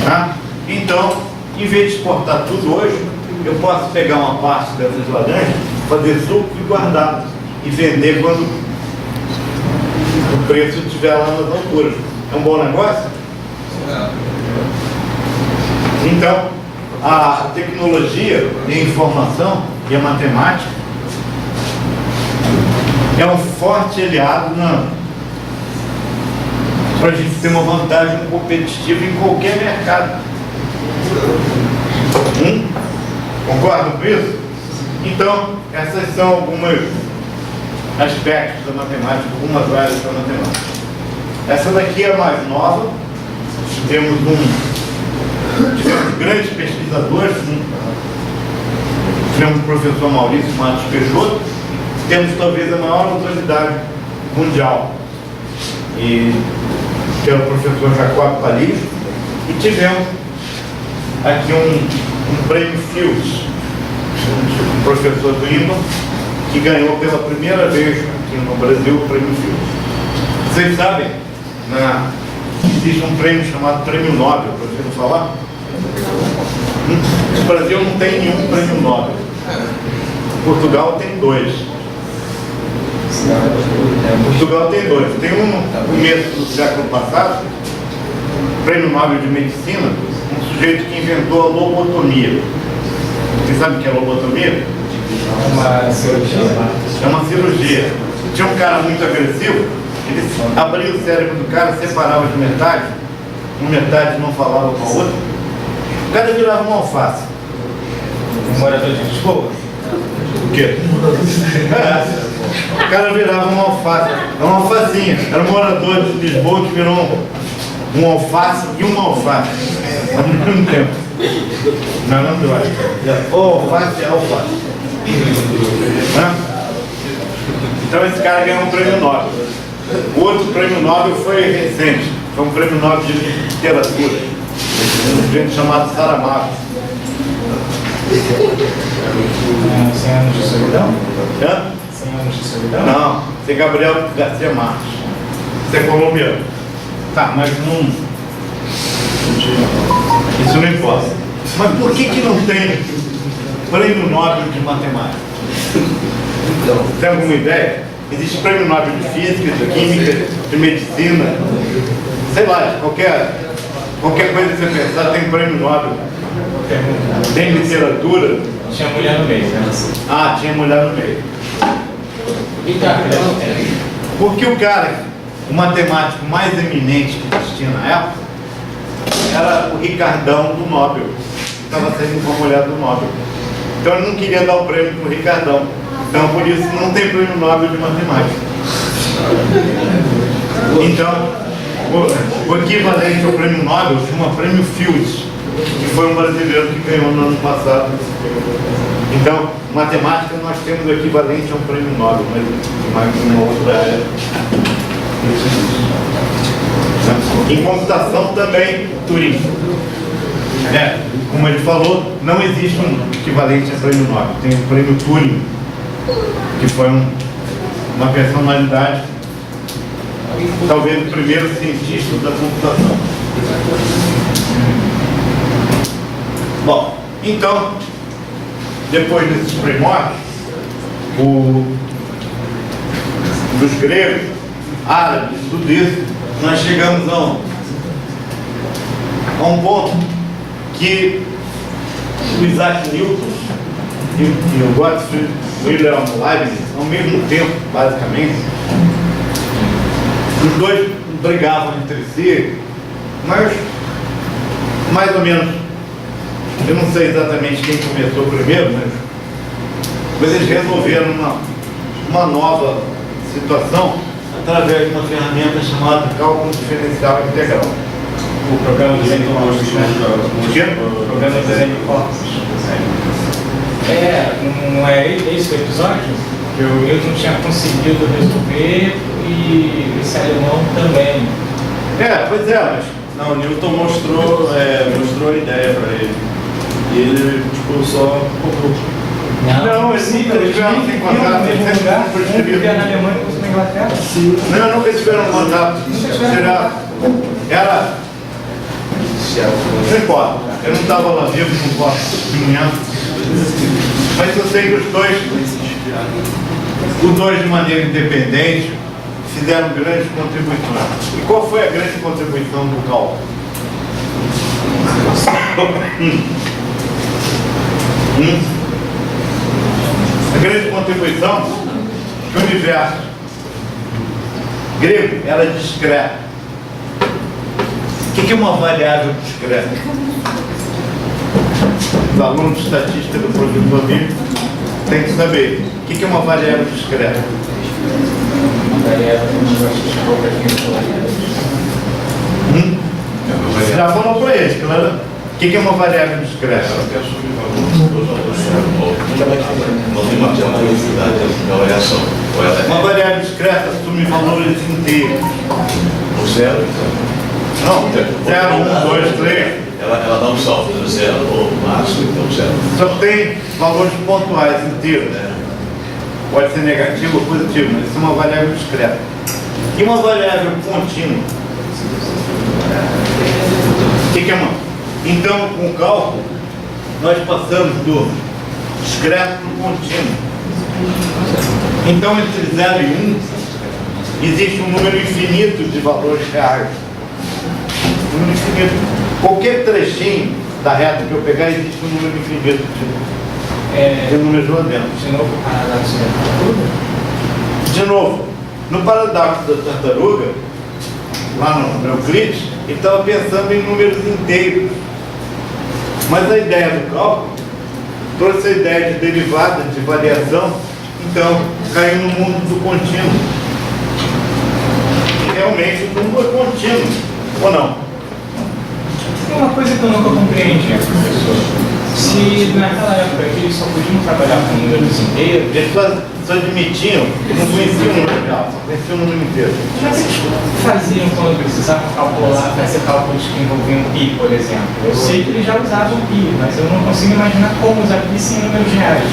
Tá? Então, em vez de exportar tudo hoje, eu posso pegar uma parte dessas laranjas, fazer suco e guardar e vender quando o preço estiver lá nas alturas. É um bom negócio? Então, a tecnologia e a informação e a matemática é um forte aliado para a gente ter uma vantagem competitiva em qualquer mercado. Concordam com isso? Então, essas são alguns aspectos da matemática, algumas áreas da matemática. Essa daqui é a mais nova. Tivemos grandes pesquisadores. Tivemos o professor Maurício Matos Peixoto. Temos talvez a maior autoridade mundial, que é o professor Jacob Palif. E tivemos aqui um prêmio Fields, um professor do INBA, que ganhou pela primeira vez aqui no Brasil o prêmio Fields. Vocês sabem, existe um prêmio chamado Prêmio Nobel, para você não falar? No Brasil não tem nenhum prêmio Nobel. Portugal tem 2. Portugal tem 2. Tem um no começo do século passado, Prêmio Nobel de Medicina, um sujeito que inventou a lobotomia. Você sabe o que é lobotomia? Uma cirurgia. É uma cirurgia. Tinha um cara muito agressivo, ele abria o cérebro do cara, separava de metade, uma metade não falava com a outra, o cara virava uma alface. Um morador de Lisboa. O quê? O cara virava uma alface, era uma alfacinha, era um morador de Lisboa que virou um alface e uma alface ao mesmo tempo. Não dói. Ou alface é alface. Então esse cara ganhou um prêmio Nobel. O outro prêmio Nobel foi recente, foi um prêmio Nobel de literatura, um sujeito chamado Saramago. 100 anos de solidão? Hã? 100 anos de solidão? Não, esse é Gabriel Garcia Marques. Esse é colombiano. Tá, mas não. Isso não importa. Mas por que não tem prêmio Nobel de matemática? Tem alguma ideia? Existe prêmio Nobel de física, de química, de medicina, sei lá, qualquer coisa que você pensar tem prêmio Nobel. Tem literatura. Tinha mulher no meio, né? Ah, tinha mulher no meio. E cara, Porque o cara, o matemático mais eminente que existia na época, era o Ricardão do Nobel. Estava saindo com a mulher do Nobel. Então ele não queria dar o prêmio para o Ricardão. Então por isso não tem prêmio Nobel de matemática. Então, o equivalente ao prêmio Nobel chama prêmio Fields, que foi um brasileiro que ganhou no ano passado. Então, matemática nós temos o equivalente a um prêmio Nobel, mas uma outra área. Em computação também, Turing. Como ele falou, não existe um equivalente a prêmio Nobel. Tem o prêmio Turing, que foi uma personalidade, talvez o primeiro cientista da computação. Bom, então, depois desses primórdios, dos gregos, árabes, tudo isso, nós chegamos a um ponto que o Isaac Newton e o Gottfried Wilhelm Leibniz, ao mesmo tempo, basicamente, os dois brigavam entre si, mas mais ou menos, eu não sei exatamente quem começou primeiro, mas eles resolveram uma nova situação através de uma ferramenta chamada cálculo diferencial integral. o programa do desenho de corpos, né? O programa do desenho de corpos. Não é esse o episódio? Que o Newton tinha conseguido resolver e esse alemão também. Pois é, mas... Não, o Newton mostrou a ideia para ele. E ele, só cobrou. Não, eles nunca tiveram sem contato. No mesmo lugar, um vivia na Alemanha e outro na Inglaterra. Não, nunca tiveram contato. Era... Não importa. Eu não estava lá vivo, não posso testemunhar. Mas eu sei que os dois de maneira independente fizeram grandes contribuições. E qual foi a grande contribuição do cálculo? A grande contribuição do universo grego era discreta. O que é uma variável discreta? Os alunos de estatística do professor Bíblia têm que saber o que é uma variável discreta. Uma variável que não gosta de pouca gente. O que é uma variável discreta? Não tem uma velocidade de avaliação. Uma variável discreta assume valores inteiros. O zero, Não, 0, 1, 2, 3. ela dá um salto do zero ou máximo, então zero. Só tem valores pontuais inteiros. Pode ser negativo ou positivo, mas isso é uma variável discreta. E uma variável contínua? O que é uma? Então, com o cálculo, nós passamos do discreto para o contínuo. Então, entre 0 e 1, existe um número infinito de valores reais. Um número infinito. Qualquer trechinho da reta que eu pegar, existe um número infinito de números lá dentro. De novo, o paradoxo da tartaruga. De novo, no paradoxo da tartaruga, lá no Euclides, ele estava pensando em números inteiros. Mas a ideia do cálculo trouxe a ideia de derivada, de variação, então caiu no mundo do contínuo. E realmente o mundo é contínuo, ou não? Tem uma coisa que eu nunca compreendi, professor. Se naquela época eles só podiam trabalhar com números inteiros, Eles só admitiam que não conheciam o número real, só conheciam o número inteiro. como é que eles faziam quando precisavam calcular, fazer cálculos que envolviam pi, por exemplo? Eu sei que eles já usavam pi, mas eu não consigo imaginar como usar pi sem números reais.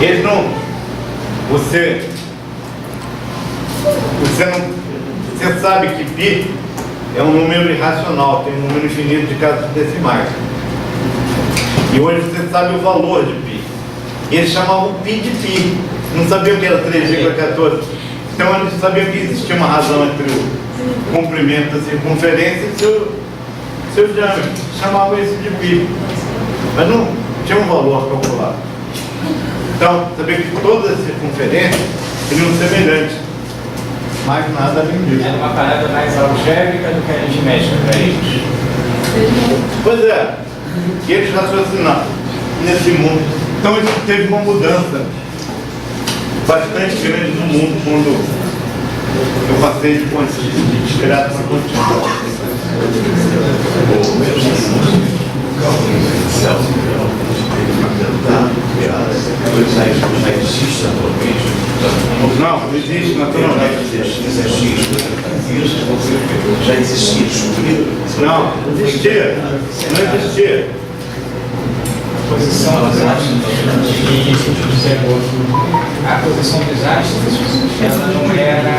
Eles não. Você sabe que pi é um número irracional, tem um número infinito de casas decimais. E hoje você sabe o valor de pi. E eles chamavam pi de pi. Não sabiam que era 3,14. Então eles sabiam que existia uma razão entre o comprimento da circunferência e seu diâmetro. Chamavam isso de pi. Mas não tinha um valor calculado. Então, sabia que todas as circunferências seriam semelhantes. Mas nada além disso. Era uma parada mais algébrica do que a aritmética para eles. Pois é. E eles raciocinaram nesse mundo. Então isso teve uma mudança bastante grande no mundo quando eu passei de discreto para contínuo. Já existe atualmente. Não existe naturalmente. Já existia descobrido. Não existia. Não existia. A posição dos astros, a posição dos astros, ela não era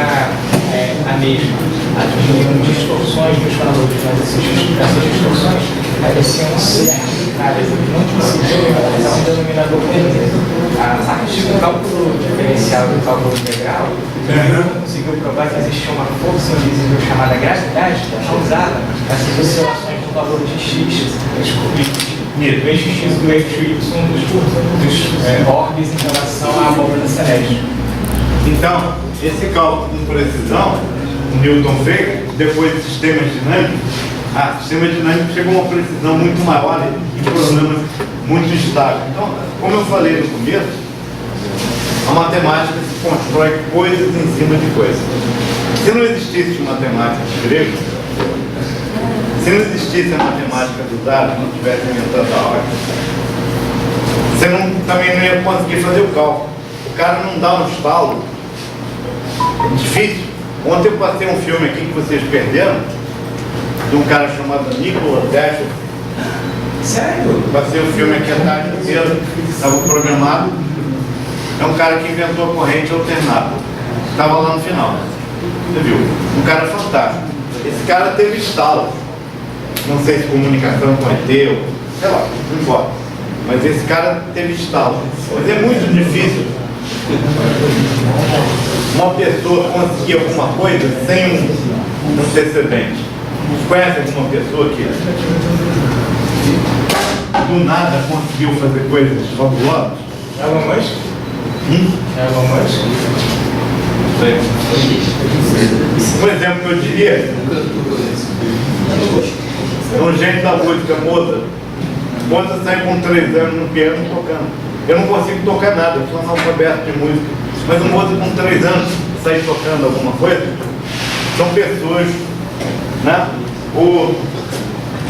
a mesma. Haviam distorções dos valores, mas essas distorções pareciam ser arbitradas, não conseguiam realizar um denominador comum. A parte do cálculo diferencial do cálculo integral não conseguiu provar que existia uma força invisível chamada gravidade que causava essas oscilações do valor de x, do eixo x do eixo y dos orbes em relação à abóbora celeste. Então, esse cálculo com precisão, o Newton fez, depois de sistemas dinâmicos, sistema dinâmico chegou a uma precisão muito maior e problemas muito estáveis. Então, como eu falei no começo, a matemática se constrói coisas em cima de coisas. Se não existisse matemática grega, se não existisse a matemática dos dados, não tivesse inventado a ordem, você também não ia conseguir fazer o cálculo. O cara não dá um estalo. É difícil. Ontem eu passei um filme aqui que vocês perderam, de um cara chamado Nikola Tesla. Sério? Passei o filme aqui a tarde inteira, estava programado. É um cara que inventou a corrente alternada. Estava lá no final. Você viu? Um cara fantástico. Esse cara teve estalo. Não sei se comunicação com ET ou sei lá, não importa. Mas esse cara teve estalo. Mas é muito difícil uma pessoa conseguir alguma coisa sem um antecedente. Conhece alguma pessoa que do nada conseguiu fazer coisas fabulosas? Elon Musk? Elon Musk? Um exemplo que eu diria é um gênio da música, Mozart. Mozart sai com 3 anos no piano tocando. Eu não consigo tocar nada, eu sou analfabeto de música. Mas um Mozart com 3 anos sai tocando alguma coisa, são pessoas, né? O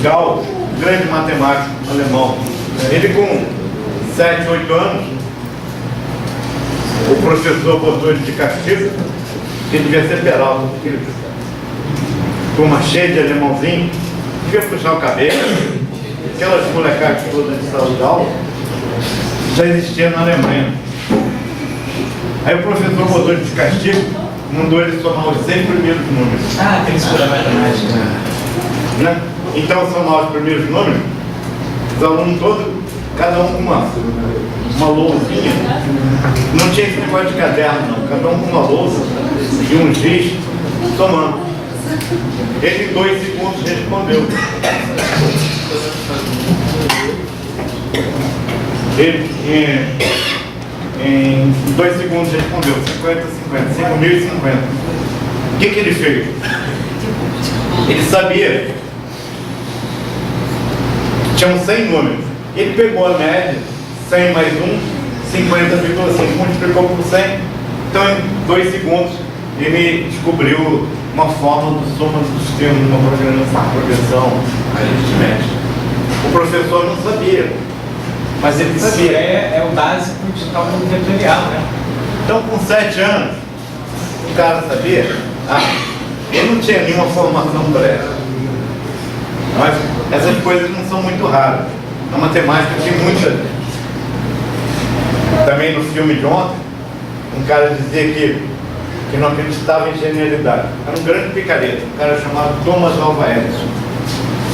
Gal grande matemático alemão. Ele com 7, 8 anos, o professor botou ele de castigo, que devia ser Peralta, porque ele, turma cheia de alemãozinho, devia puxar o cabelo, aquelas molecadas todas de sala de aula, já existia na Alemanha. Aí o professor botou ele de castigo, mandou ele somar os 100 primeiros números. Ah, tem isso para matemática. Né? Então, somar os primeiros números, os alunos todos, cada um com uma lousinha. Não tinha esse negócio de caderno, não. Cada um com uma lousa e um giz, somando. Ele em 2 segundos respondeu. Ele em 2 segundos respondeu 50, 50, 5.050. O que ele fez? Ele sabia que tinham 100 números. Ele pegou a média, 100 mais 1, 50,5, multiplicou por 100. Então, em 2 segundos, ele descobriu uma forma do soma dos termos, uma progressão aritmética. O professor não sabia, mas ele Isso sabia. é o básico de cálculo vetorial, né? Então, com 7 anos, o cara sabia? Ele não tinha nenhuma formação prévia. Mas essas coisas não são muito raras. Na matemática tem muita. Também no filme de ontem, um cara dizia que não acreditava em genialidade. Era um grande picareta, um cara chamado Thomas Alva Edison.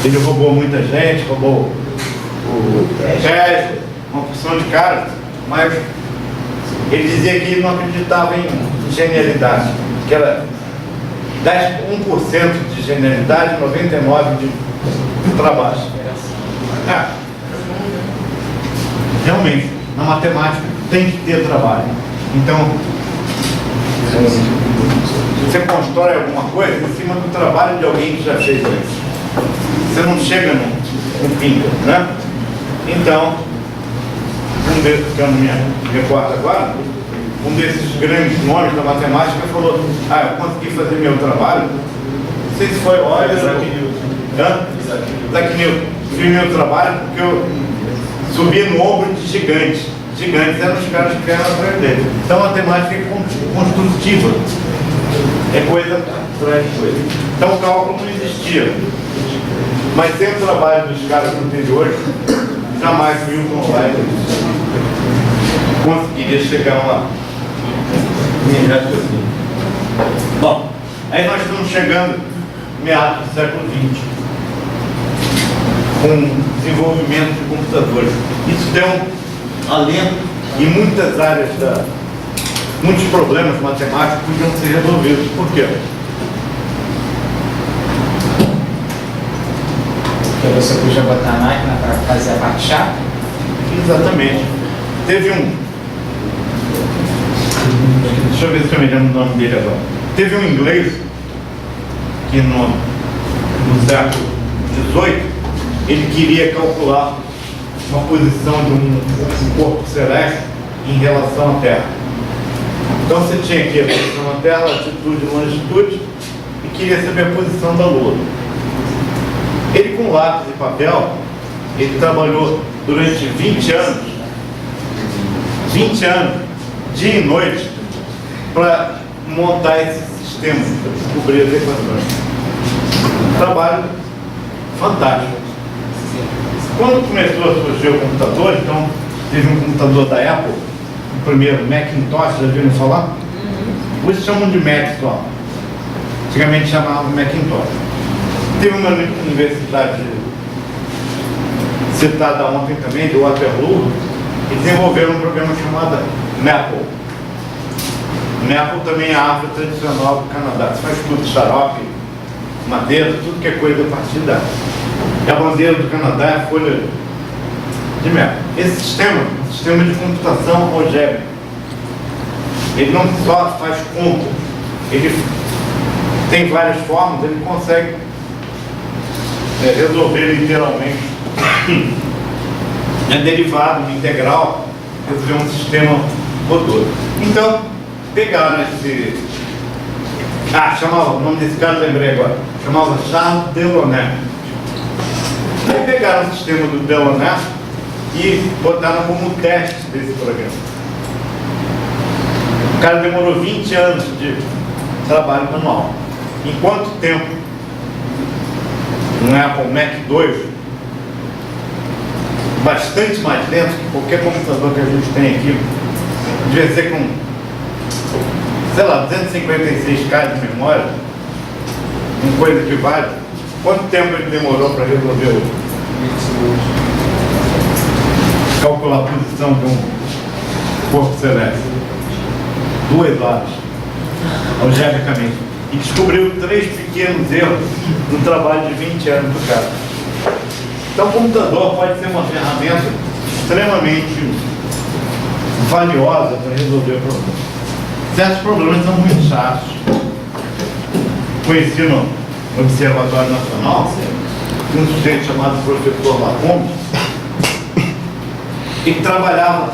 Ele roubou muita gente, roubou o Tesla, uma porção de caras, mas ele dizia que ele não acreditava em genialidade, que era 1% de genialidade, 99% de trabalho. Realmente, na matemática tem que ter trabalho. Então, você constrói alguma coisa em cima do trabalho de alguém que já fez isso. Você não chega no pinga, né? Então, um desses, que eu não me recordo agora, um desses grandes nomes da matemática falou: eu consegui fazer meu trabalho. Não sei se foi Isaac Newton. Isaac Newton. Fiz meu trabalho porque eu subi no ombro de gigantes. Gigantes eram os caras que vieram atrás dele. Então a matemática é construtiva. É coisa atrás de coisa. Então o cálculo não existia. Mas sem o trabalho dos caras anteriores, jamais Newton Wright conseguiria chegar lá. Bom, aí nós estamos chegando no meados do século XX, com o desenvolvimento de computadores. Isso deu um alento em muitas áreas muitos problemas matemáticos podiam ser resolvidos. Por quê? Porque você podia botar a máquina para fazer a parte chata? Exatamente. Teve deixa eu ver se eu me lembro o nome dele agora. Teve um inglês que no século XVIII ele queria calcular uma posição de um corpo celeste em relação à Terra. Então você tinha aqui a posição da Terra, latitude e longitude, e queria saber a posição da Lua. Ele, com lápis e papel, ele trabalhou durante 20 anos, dia e noite, para montar esse sistema, para descobrir as equações. Trabalho fantástico. Quando começou a surgir o computador, então teve um computador da Apple, o primeiro Macintosh, já viram falar? Hoje chamam de Mac só. Antigamente chamavam Macintosh. Teve uma universidade citada ontem também, de Waterloo, e desenvolveram um programa chamado Maple. Maple também é a árvore tradicional do Canadá. Você faz tudo, xarope, madeira, tudo que é coisa a partir da. E a bandeira do Canadá é a folha de maple. Esse sistema é um sistema de computação algébrica. Ele não só faz conta, ele tem várias formas, ele consegue resolver literalmente derivado, integral, resolver um sistema motor. Então, pegaram esse. chamava, o nome desse cara lembrei agora, chamava Charles Delaunay. Aí pegaram pegaram o sistema do Delonato e botaram como teste desse programa. O cara demorou 20 anos de trabalho manual. Em quanto tempo um Apple Mac 2, bastante mais lento que qualquer computador que a gente tem aqui, devia ser com, sei lá, 256K de memória, uma coisa que vale. Quanto tempo ele demorou para resolver calcular a posição de um corpo celeste? 2 horas, algebricamente. E descobriu 3 pequenos erros no trabalho de 20 anos do cara. Então o computador pode ser uma ferramenta extremamente valiosa para resolver problemas. Certos problemas são muito chatos. Conheci no Observatório Nacional um sujeito chamado professor Lacombe, que trabalhava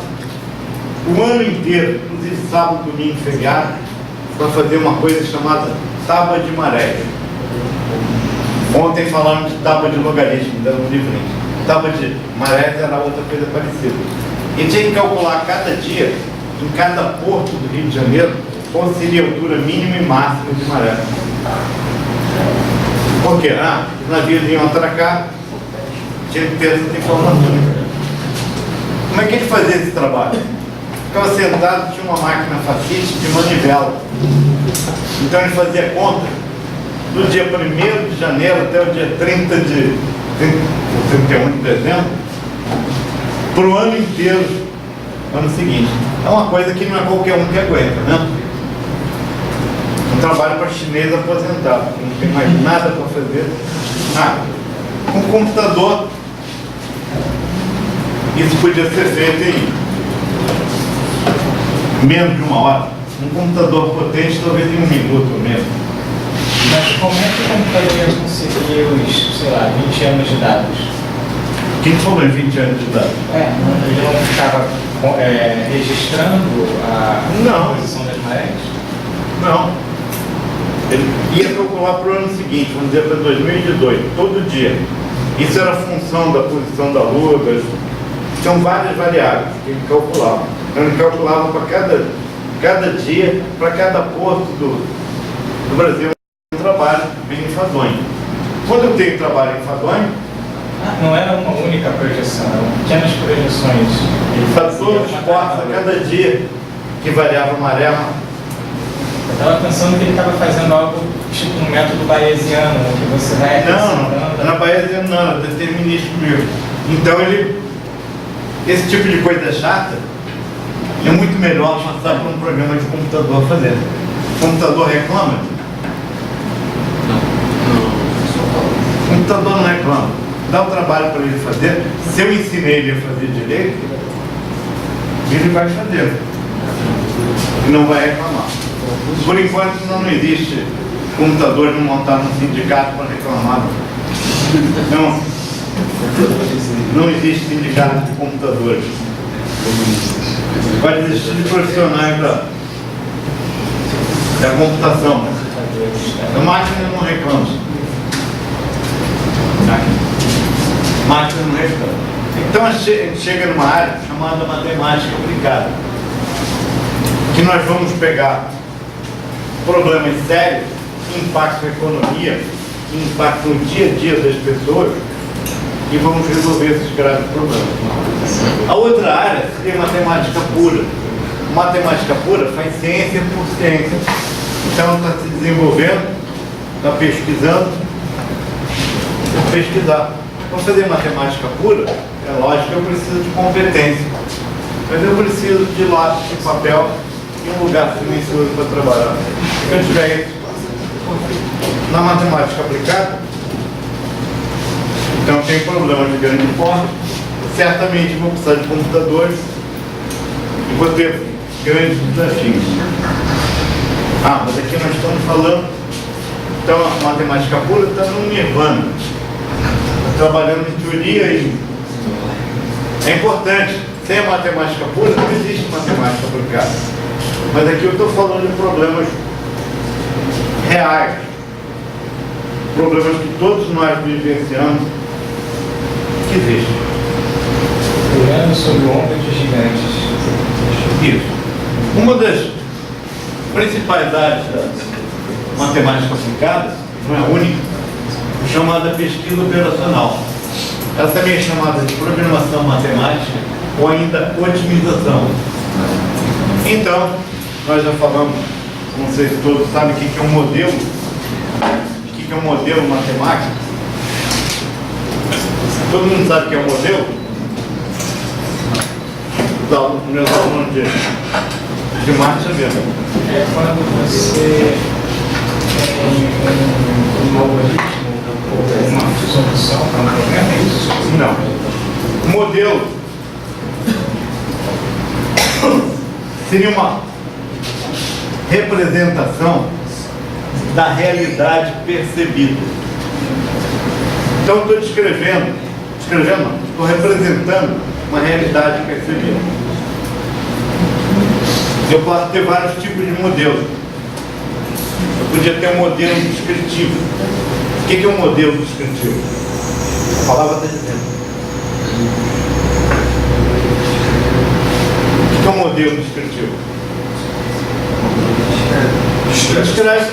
o ano inteiro, inclusive sábado, domingo, feriado, para fazer uma coisa chamada tábua de maré. Ontem falaram de tábua de logaritmo, dando um livrinho. Tábua de maré era outra coisa parecida. E tinha que calcular cada dia, em cada porto do Rio de Janeiro, qual seria a altura mínima e máxima de maré. Por quê? Os navios iam atracar, tinha que ter essas informações. Como é que ele fazia esse trabalho? Ficava sentado, tinha uma máquina facite de manivela. Então ele fazia conta do dia 1º de janeiro até o dia 31 de dezembro, para o ano inteiro, ano seguinte. É uma coisa que não é qualquer um que aguenta, né? Um trabalho para chinês aposentado, que não tem mais nada para fazer, nada. Com um computador, isso podia ser feito em menos de 1 hora. Um computador potente, talvez em 1 minuto ou menos. Mas como é que o computador ia conseguir os, sei lá, 20 anos de dados? Quem falou em 20 anos de idade? Ele não ficava registrando a posição das marés? Não. Ele ia calcular para o ano seguinte, vamos dizer para 2018, todo dia. Isso era função da posição da Lua, tinham várias variáveis que ele calculava. Então ele calculava para cada dia, para cada porto do Brasil, um trabalho em enfadonho. Quando eu tenho trabalho em enfadonho, não era uma única projeção, eram pequenas projeções. para todos os portos, a cada dia que variava a maré. Eu estava pensando que ele estava fazendo algo tipo um método bayesiano, que você vai Não, na Bayesiano não, era determinístico mesmo. Então esse tipo de coisa chata é muito melhor passar para um programa de computador fazer. O computador reclama? O computador não reclama. Dá o trabalho para ele fazer. Se eu ensinei ele a fazer direito, ele vai fazer. E não vai reclamar. Por enquanto não existe computador não montar no sindicato para reclamar. Não existe sindicato de computadores. Pode existir de profissionais da computação. A máquina não reclama. A máquina não reclama. Então a gente chega numa área chamada matemática aplicada, que nós vamos pegar problemas sérios que impactam a economia, que impactam o dia a dia das pessoas, e vamos resolver esses graves problemas. A outra área seria matemática pura. Matemática pura faz ciência por ciência. Então está se desenvolvendo, está pesquisando, pesquisar. Para fazer matemática pura, é lógico que eu preciso de competência. Mas eu preciso de lápis, de papel e um lugar silencioso para trabalhar. Se eu tiver isso na matemática aplicada, então tem problemas de grande porte, certamente vou precisar de computadores e vou ter grandes desafios. Mas aqui nós estamos falando, então a matemática pura está no nirvana, está trabalhando em teoria e é importante. Sem a matemática pura não existe matemática aplicada. Mas aqui eu estou falando de problemas reais, problemas que todos nós vivenciamos, que existe. Olhando sobre o ombro de gigantes. Isso. Uma das principais áreas da matemática aplicada, não é a única, é chamada pesquisa operacional. Ela também é chamada de programação matemática ou ainda otimização. Então, nós já falamos, não sei se todos sabem o que é um modelo. O que é um modelo matemático? Todo mundo sabe o que é um modelo? Meus alunos de marcha mesmo. É quando você tem um algoritmo ou uma solução para um problema, é isso? Não. O modelo seria uma representação da realidade percebida. Então, estou estou representando uma realidade percebida. Eu posso ter vários tipos de modelos. Eu podia ter um modelo descritivo. O que é um modelo descritivo? A palavra está dizendo. O que é um modelo descritivo? Descreve.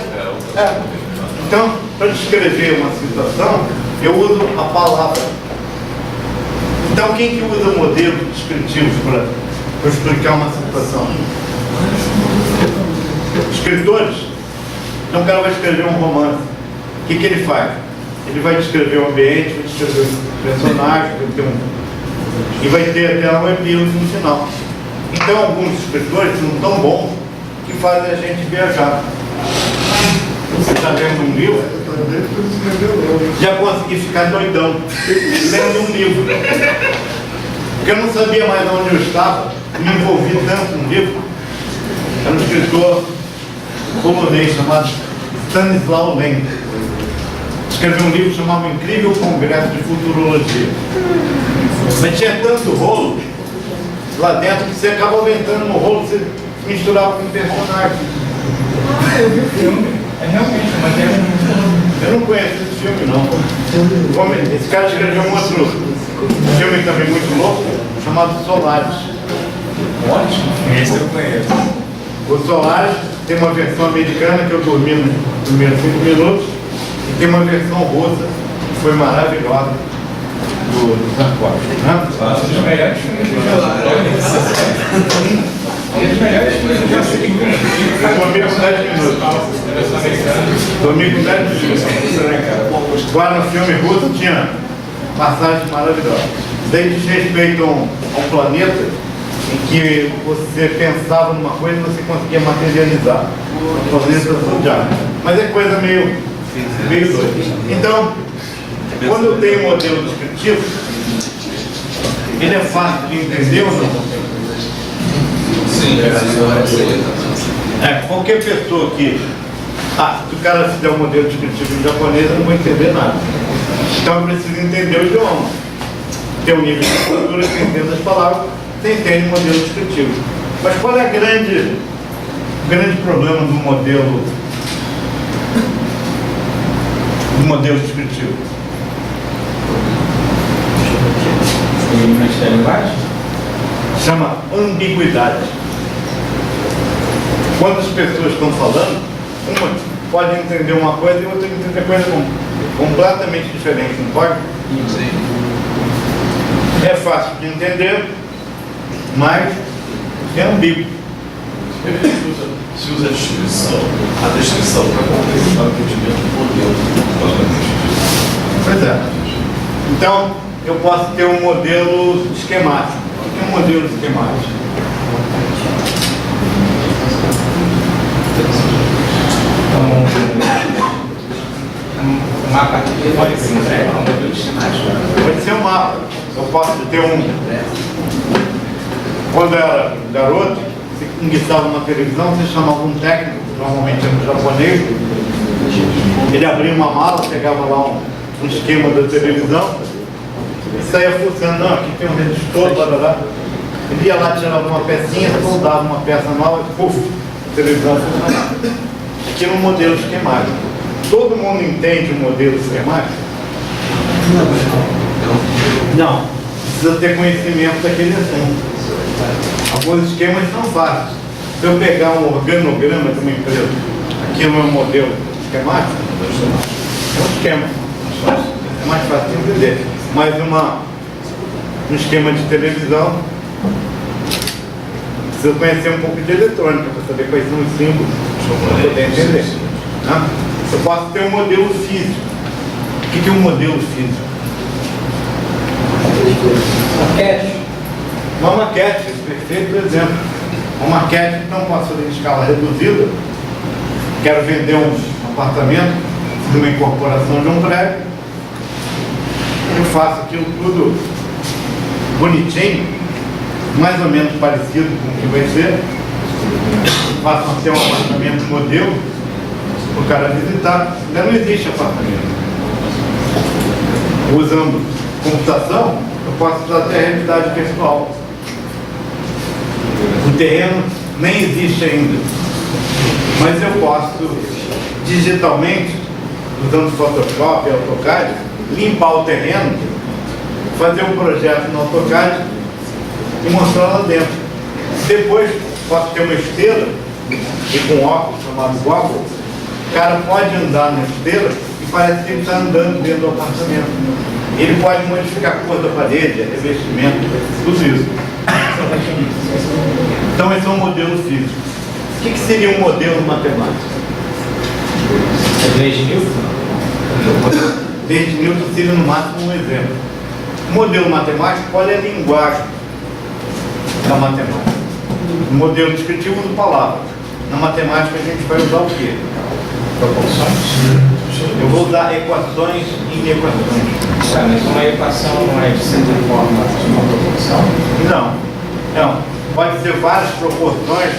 Então, para descrever uma situação, eu uso a palavra. Então, quem que usa modelos descritivos para explicar uma situação? Escritores. Então, o cara vai escrever um romance. O que ele faz? Ele vai descrever o ambiente, vai descrever o personagem, e vai ter até um epílogo no final. Então, alguns escritores são tão bons que fazem a gente viajar. Você está lendo um livro, já consegui ficar doidão lendo um livro. Porque eu não sabia mais onde eu estava, me envolvi tanto no livro. Era um escritor polonês chamado Stanisław Lem. Escreveu um livro chamado O Incrível Congresso de Futurologia. Mas tinha tanto rolo lá dentro que você acaba entrando no rolo, você misturava com personagem. Eu vi o filme. É realmente, mas é Eu não conheço esse filme, não. Esse cara escreveu um outro filme também muito louco, chamado Solaris. ótimo. Esse eu conheço. O Solaris tem uma versão americana que eu dormi nos primeiros 5 minutos, e tem uma versão russa que foi maravilhosa, do Tarkovsky. Os melhores filmes que eu já vi. Os melhores filmes que eu já assisti. Eu dormi com 10 minutos. Dormi com 10 minutos. Agora no filme russo tinha passagens maravilhosas. Daí diz respeito a um planeta em que você pensava numa coisa e você conseguia materializar. O planeta Zodiac. Mas é coisa meio doida. Então, quando eu tenho um modelo descritivo, ele é fácil de entender ou não? Sim, Qualquer pessoa que... se o cara fizer um modelo descritivo em japonês, eu não vou entender nada. Então eu preciso entender o idioma. Ter um nível de cultura, você entende as palavras, você entende o modelo descritivo. Mas qual é o grande problema do modelo descritivo? E linguagem? Chama ambiguidade. Quando as pessoas estão falando, uma pode entender uma coisa e outra entender coisa completamente diferente, não pode? sim. É fácil de entender, mas é ambíguo. Se usa a descrição para completar o entendimento por dentro. Pois é. Então, eu posso ter um modelo esquemático. O que é um modelo esquemático? Um mapa que pode ser entregue com um modelo esquemático. Pode ser um mapa. Eu posso ter Quando eu era garoto, você enguiçava uma televisão, você chamava um técnico, normalmente era um japonês, ele abria uma mala, pegava lá um esquema da televisão e saía fuçando. Não, aqui tem um resistor, blá. Ele ia lá, tirava uma pecinha, soldava uma peça nova e puf, a televisão funcionava. Aqui é um modelo esquemático. Todo mundo entende o modelo esquemático? Não. Precisa ter conhecimento daquele assunto. Alguns esquemas são fáceis. Se eu pegar um organograma de uma empresa, aqui no meu modelo esquemático, é um esquema. É mais fácil de entender. Mas um esquema de televisão, precisa conhecer um pouco de eletrônica para saber quais são os símbolos, para poder entender. Né? Eu posso ter um modelo físico. O que é um modelo físico? Maquete. Uma maquete, perfeito exemplo. Uma maquete, então, posso fazer em escala reduzida. Quero vender um apartamento de uma incorporação de um prédio. Eu faço aquilo tudo bonitinho, mais ou menos parecido com o que vai ser. Faço até um apartamento modelo para o cara visitar. Ainda não existe apartamento. Usando computação, eu posso usar até a realidade virtual. O terreno nem existe ainda, mas eu posso digitalmente, usando Photoshop e AutoCAD, limpar o terreno, fazer um projeto no AutoCAD e mostrar lá dentro. Depois posso ter uma esteira e com um óculos chamado Google, o cara pode andar na esteira e parece que ele está andando dentro do apartamento. Ele pode modificar a cor da parede, revestimento, tudo isso. Então esse é um modelo físico. O que seria um modelo matemático? Leis de Newton? Leis de Newton seria no máximo um exemplo. O modelo matemático, qual é a linguagem da matemática? O modelo descritivo usa palavras. Na matemática a gente vai usar o quê? Proporções? Eu vou usar equações em equações. Mas uma equação não é de certa forma de uma proporção? Não. Pode ser várias proporções,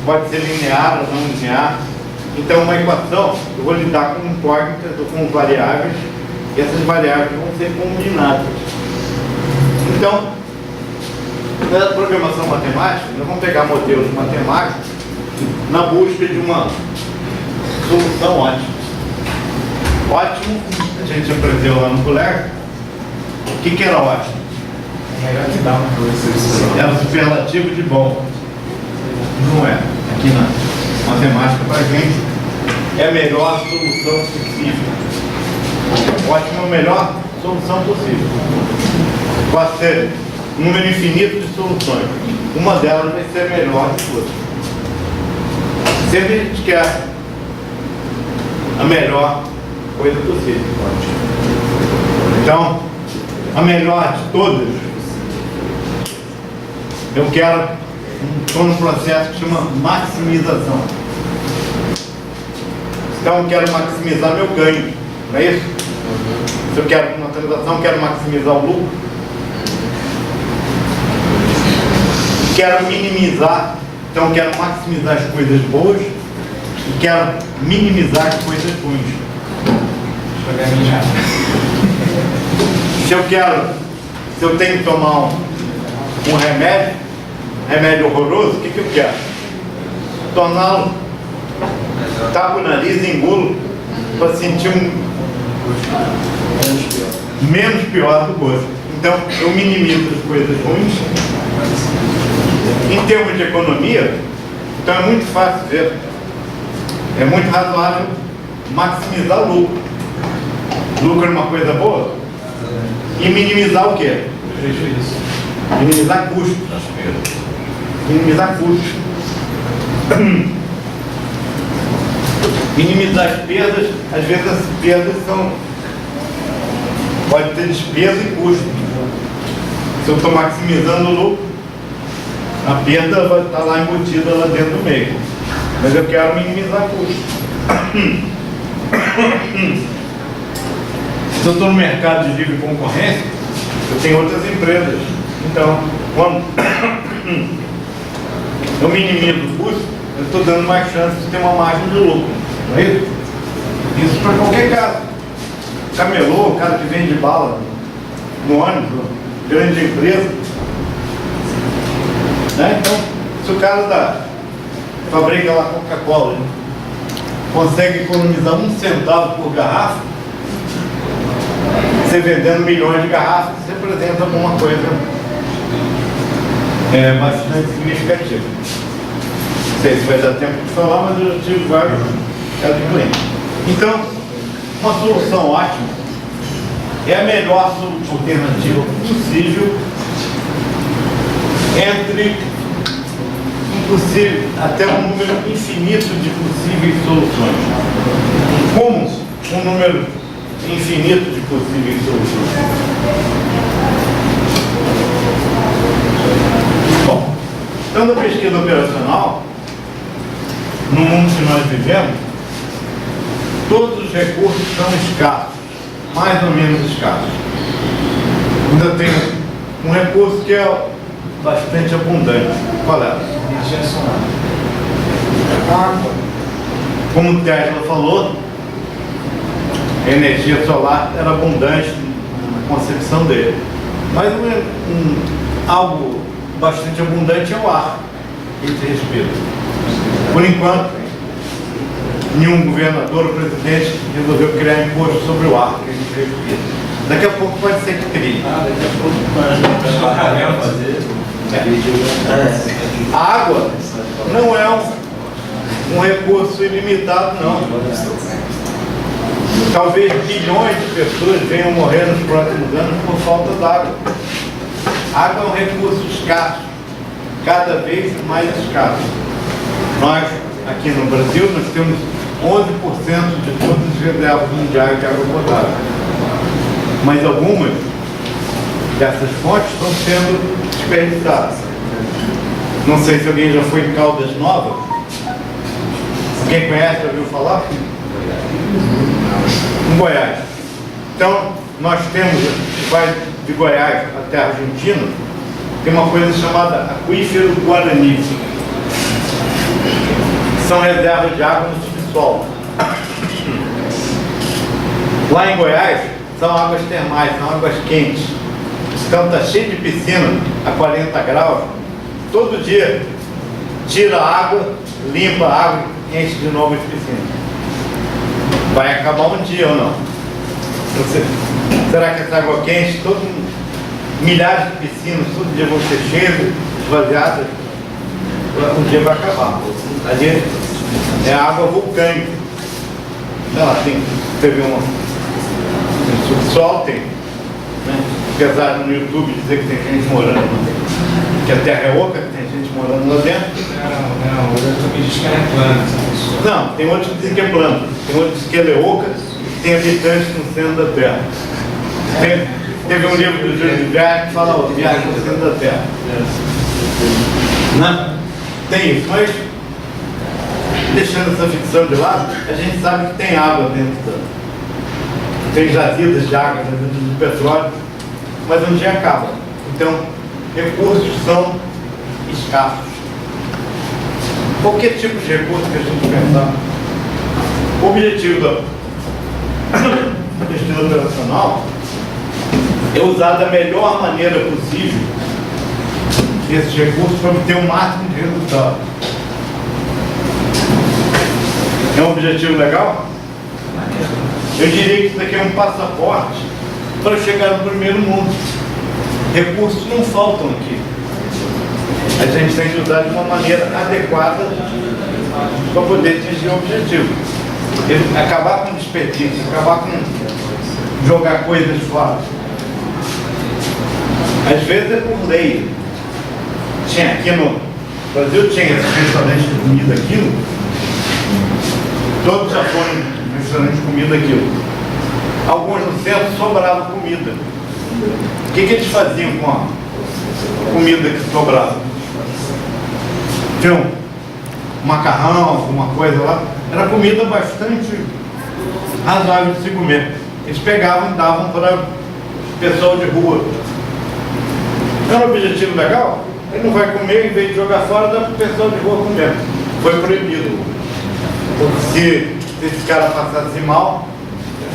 pode ser linear ou não linear. Então, uma equação, eu vou lidar com incógnitas ou com variáveis, e essas variáveis vão ser combinadas. Então, na programação matemática, nós vamos pegar modelos matemáticos na busca de uma solução ótima. Ótimo, a gente aprendeu lá no colégio. O que era ótimo? Melhor que dá uma coisa. Era o superlativo de bom. Não é. Aqui na matemática, para a gente, é a melhor solução possível. Ótimo é a melhor solução possível. Pode ser um número infinito de soluções. Uma delas vai ser melhor que outra. Sempre a gente quer a melhor coisa possível. Então, a melhor de todas, eu quero, estou num processo que chama maximização. Então, eu quero maximizar meu ganho, não é isso? Se eu quero uma transação, eu quero maximizar o lucro. Quero minimizar, então eu quero maximizar as coisas boas e quero minimizar as coisas ruins. Se eu tenho que tomar um remédio horroroso, o que eu quero? Torná-lo, tapo o nariz e engulo para sentir menos pior do gosto. Então eu minimizo as coisas ruins. Em termos de economia, então é muito fácil ver, é muito razoável maximizar o lucro. Lucro é uma coisa boa? E minimizar o quê? Prejuízo. Minimizar custos. Minimizar custos. Minimizar as perdas, às vezes as perdas são. Pode ter despesa e custo. Se eu estou maximizando o lucro, a perda vai estar lá embutida lá dentro do meio. Mas eu quero minimizar custo. Se eu estou no mercado de livre concorrência, eu tenho outras empresas. Então, quando eu minimizo o custo, eu estou dando mais chance de ter uma margem de lucro. Não é isso? Isso para qualquer caso. Camelô, o cara que vende bala no ônibus, grande empresa. Né? Então, se o cara fabrica lá Coca-Cola, consegue economizar 1 centavo por garrafa, Você vendendo milhões de garrafas, você representa alguma coisa bastante significativa. Não sei se vai dar tempo de falar, mas eu já tive vários casos de clientes. Então, uma solução ótima é a melhor alternativa possível entre até um número infinito de possíveis soluções. Como um número infinito de possíveis soluções? Bom, então na pesquisa operacional, no mundo que nós vivemos, todos os recursos são escassos, mais ou menos escassos. Ainda tem um recurso que é bastante abundante. Qual é? Energia solar. Água. Como o Tesla falou, a energia solar era abundante na concepção dele. Mas algo bastante abundante é o ar que a gente respira. Por enquanto, nenhum governador ou presidente resolveu criar imposto sobre o ar que a gente respira. Daqui a pouco pode ser que crie. Daqui a pouco pode fazer. A água não é um recurso ilimitado, não. Talvez bilhões de pessoas venham morrer nos próximos anos por falta d'água. A água é um recurso escasso, cada vez mais escasso. Nós, aqui no Brasil, nós temos 11% de todas as reservas mundiais de água potável. Mas algumas dessas fontes estão sendo desperdiçadas. Não sei se alguém já foi em Caldas Novas. Quem conhece, já ouviu falar? Em Goiás. Então, nós temos, vai de Goiás até a Argentina, tem uma coisa chamada aquífero Guarani. São reservas de água no subsolo. Lá em Goiás, são águas termais, são águas quentes. Então está cheio de piscina a 40 graus. Todo dia tira a água, limpa a água e enche de novo as piscinas. Vai acabar um dia ou não? Será que essa água quente, milhares de piscinas, todo dia vão ser cheias, esvaziadas? Um dia vai acabar. Ali é água vulcânica. Ela tem, teve uma subsolo, tem, né? Apesar no YouTube dizer que tem gente morando, que a terra é oca, que tem gente morando lá dentro. Não, o YouTube diz que ela é plana, essa pessoa. Não, tem outros que dizem que é plano, tem outros que dizem que ela é oca e tem habitantes no centro da terra. Teve um livro do Júlio Verne que fala o viagem no centro da terra. Né? Tem isso, mas deixando essa ficção de lado, a gente sabe que tem água dentro da. Tem jazidas de água, jazidas de petróleo, mas um dia acaba. Então, recursos são escassos. Qualquer tipo de recurso que a gente pensar. O objetivo da pesquisa operacional é usar da melhor maneira possível esses recursos para obter o máximo de resultado. É um objetivo legal? Eu diria que isso daqui é um passaporte para chegar no primeiro mundo. Recursos não faltam aqui. A gente tem que usar de uma maneira adequada para poder atingir o objetivo. Acabar com desperdício, acabar com jogar coisas fora. Às vezes é por lei. Tinha aqui no Brasil, tinha esse restaurante de comida aquilo. Todos já foram no restaurante de comida aquilo. Alguns no centro sobrava comida. O que eles faziam com a comida que sobrava? Tinha um macarrão, alguma coisa lá. Era comida bastante razoável de se comer. Eles pegavam e davam para o pessoal de rua. Era um objetivo legal? Ele não vai comer, em vez de jogar fora, dá para o pessoal de rua comer. Foi proibido. Se esse cara passasse mal,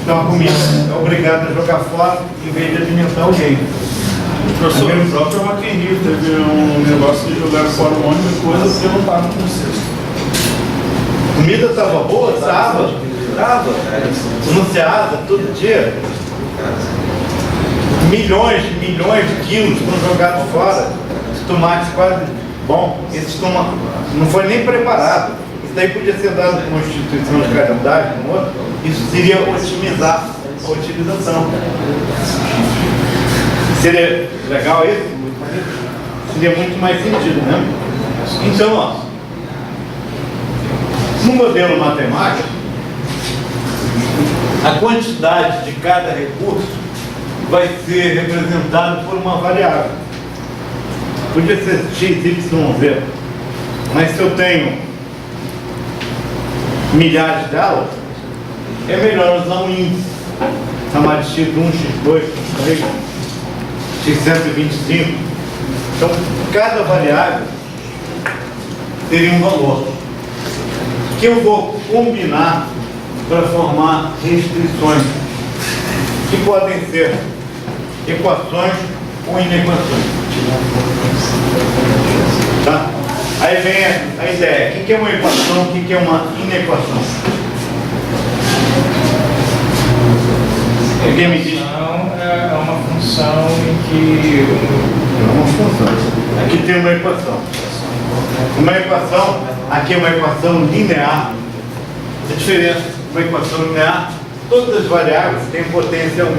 então a comida é obrigado a jogar fora, em vez de alimentar alguém. Professor, o próprio Rock in Rio teve um negócio de jogar fora um monte de coisa porque não estava com cesto. A comida estava boa? Estava. Estava. Anunciada todo dia. milhões de quilos foram jogados fora. Os tomates quase... Bom, esse tomate não foi nem preparado. Isso daí podia ser dado por uma instituição de caridade, um outro. Isso seria otimizar a utilização. Seria legal isso? Seria muito mais sentido, né? Então, ó, no modelo matemático, a quantidade de cada recurso vai ser representada por uma variável. Podia ser x, y, z, mas se eu tenho milhares delas, é melhor usar um índice, chamar de x1, x2, x3, x125. Então, cada variável teria um valor que eu vou combinar para formar restrições, que podem ser equações ou inequações. Tá? Aí vem a ideia: o que é uma equação, o que é uma inequação? Alguém me diz? É uma função em que... É uma função. Aqui tem uma equação. Uma equação, aqui é uma equação linear. A diferença, uma equação linear, todas as variáveis têm potência 1.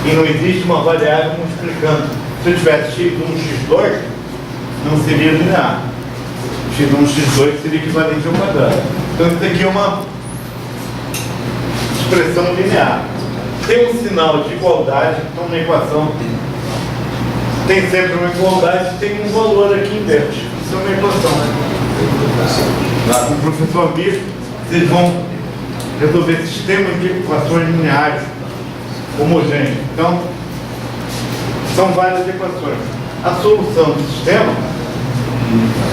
E não existe uma variável multiplicando. Se eu tivesse x1, x2, não seria linear. x1, x2 seria equivalente ao quadrado. Então isso aqui é uma expressão linear. Tem um sinal de igualdade, então na equação tem sempre uma igualdade, tem um valor aqui inverte. Isso é uma equação. Lá com o professor Bispo, vocês vão resolver sistemas de equações lineares homogêneas. Então, são várias equações. A solução do sistema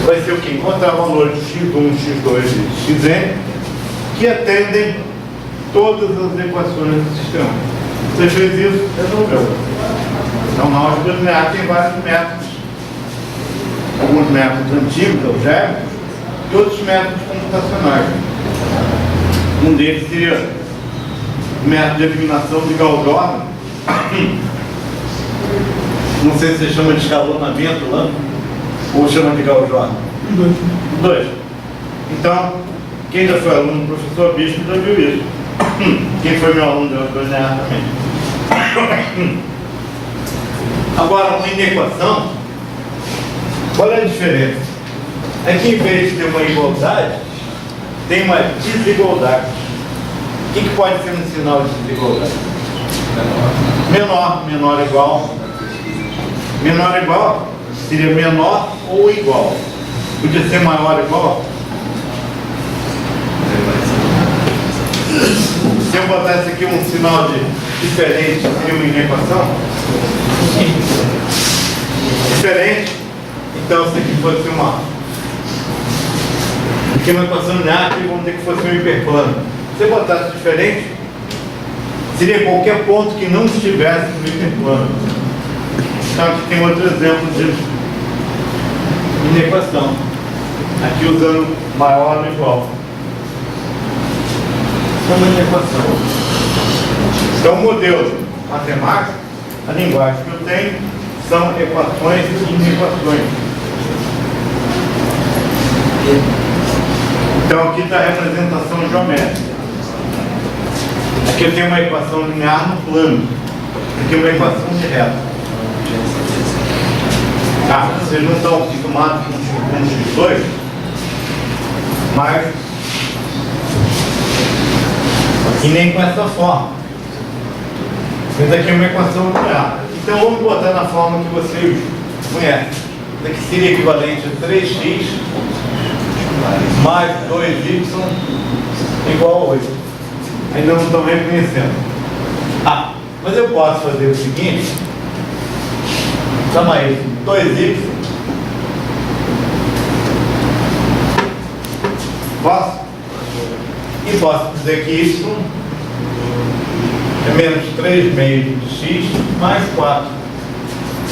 vai ser o quê? Encontrar valores de x1, x2 e xn que atendem todas as equações do sistema. Você fez isso, resolveu. Então, na álgebra linear tem vários métodos. Alguns métodos antigos, algébricos, e outros métodos computacionais. Um deles seria o método de eliminação de Gauss-Jordan. Não sei se você chama de escalonamento lá, ou chama de Gauss-Jordan. Dois. Então, quem já foi aluno do professor Bispo já viu isso. Quem foi meu aluno de álgebra linear também. Agora, uma inequação, qual é a diferença? É que em vez de ter uma igualdade, tem uma desigualdade. O que pode ser um sinal de desigualdade? Menor, menor igual. Menor igual seria menor ou igual. Podia ser maior ou igual. Se eu botasse aqui um sinal de diferente, seria uma inequação? Diferente. Então, se aqui fosse uma equação linear, aqui vamos ter que fosse um hiperplano. Se eu botasse diferente, seria qualquer ponto que não estivesse no hiperplano. Então, aqui tem outro exemplo de inequação. Aqui usando maior ou igual. É uma inequação. Então, o modelo matemático, a linguagem que eu tenho, são equações e inequações. Então, aqui está a representação geométrica. Aqui eu tenho uma equação linear no plano. Aqui é uma equação de reta. Vocês não estão acostumados com x2, mas e nem com essa forma. Isso aqui é uma equação linear. Então vamos botar na forma que vocês conhecem. Isso aqui seria equivalente a 3x mais 2y igual a 8. Ainda não estão reconhecendo. Mas eu posso fazer o seguinte. Chama isso 2y. Posso? E posso dizer que y é menos 3 meios de x mais 4.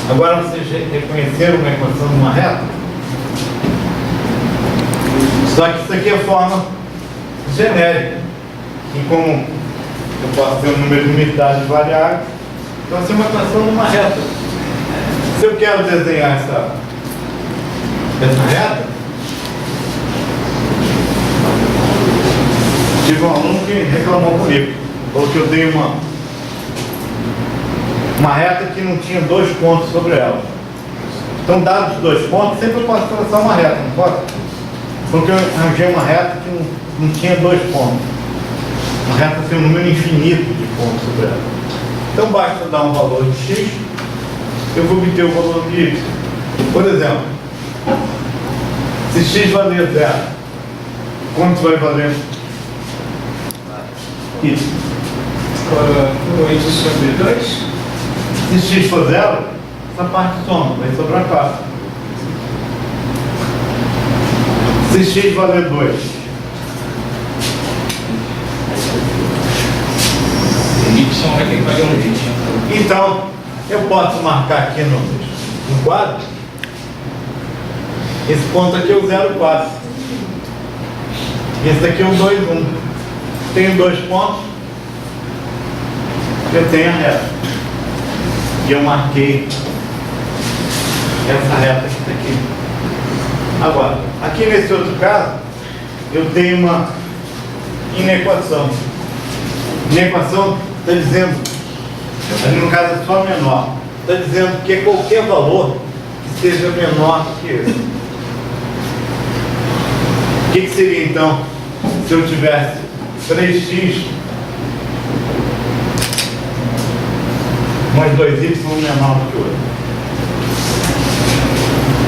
Agora vocês reconheceram uma equação de uma reta? Só que isso aqui é forma genérica. E como eu posso ter um número de unidades variáveis, Então, essa é uma equação numa reta. Se eu quero desenhar essa reta, tive um aluno que reclamou comigo, falou que eu dei uma reta que não tinha 2 pontos sobre ela. Então, dados os 2 pontos, sempre eu posso traçar uma reta, não pode? Porque eu arranjei uma reta que não tinha 2 pontos. Uma reta tem um número infinito de pontos sobre ela. Então, basta dar um valor de x, eu vou obter o valor de y. Por exemplo, se x valer 0, quanto vai valer y? O y sobre 2. Se x for 0, essa parte soma, vai sobrar 4. Se x valer 2, Y vai ter que valer 20. então eu posso marcar aqui no quadro, esse ponto aqui é o 0, 4. Esse daqui é o 2, 1. Tenho 2 pontos, eu tenho a reta. E eu marquei essa reta que está aqui. Agora, aqui nesse outro caso, eu tenho uma inequação. Inequação está dizendo, ali no caso é só menor, está dizendo que é qualquer valor que seja menor do que esse. O que seria então se eu tivesse 3x mais 2y menor do que o outro?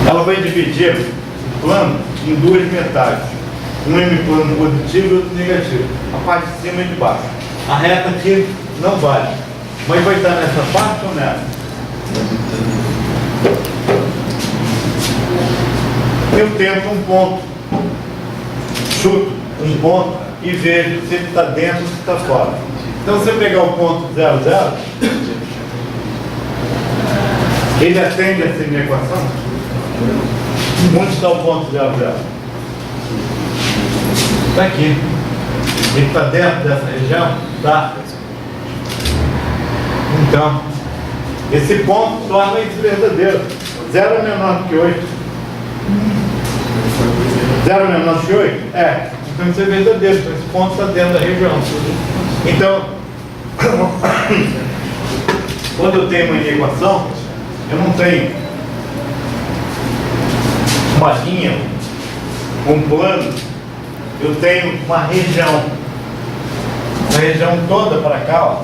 Ela vai dividir o plano em 2 metades. Um m-plano positivo e outro negativo. A parte de cima e de baixo. A reta aqui não vale. Mas vai estar nessa parte ou nessa? Eu tento um ponto. Chuto um ponto e vejo se ele está dentro ou se está fora. Então, se eu pegar o ponto 0, 0, ele atende essa minha equação? Onde está o ponto 0, 0? Está aqui. Ele está dentro dessa região? Está. Então, esse ponto torna isso verdadeiro. 0 é menor do que 8. 0 é menor do que 8? É. Então isso é verdadeiro. Então, esse ponto está dentro da região. Então, quando eu tenho uma equação, eu não tenho uma linha, um plano, eu tenho uma região. A região toda para cá, ó,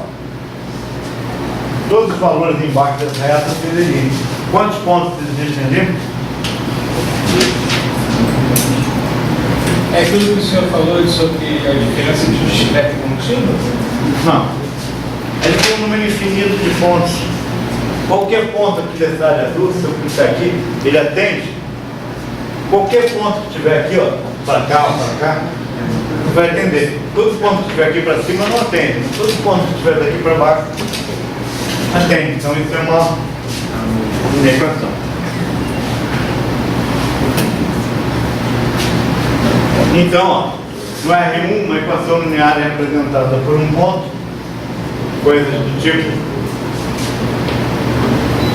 todos os valores embaixo dessa reta seriam. Quantos pontos existem ali? É aquilo que o senhor falou sobre a diferença de discreto e contínuo? Não. Ele tem um número infinito de pontos. Qualquer ponto aqui dessa área azul, se eu clicar aqui, ele atende. Qualquer ponto que tiver aqui, ó, para cá ou para cá, vai atender. Todos os pontos que estiver aqui para cima não atendem. Todos os pontos que estiver daqui para baixo atendem. Então isso é uma equação. Então, ó, no R1, uma equação linear é representada por um ponto, coisas do tipo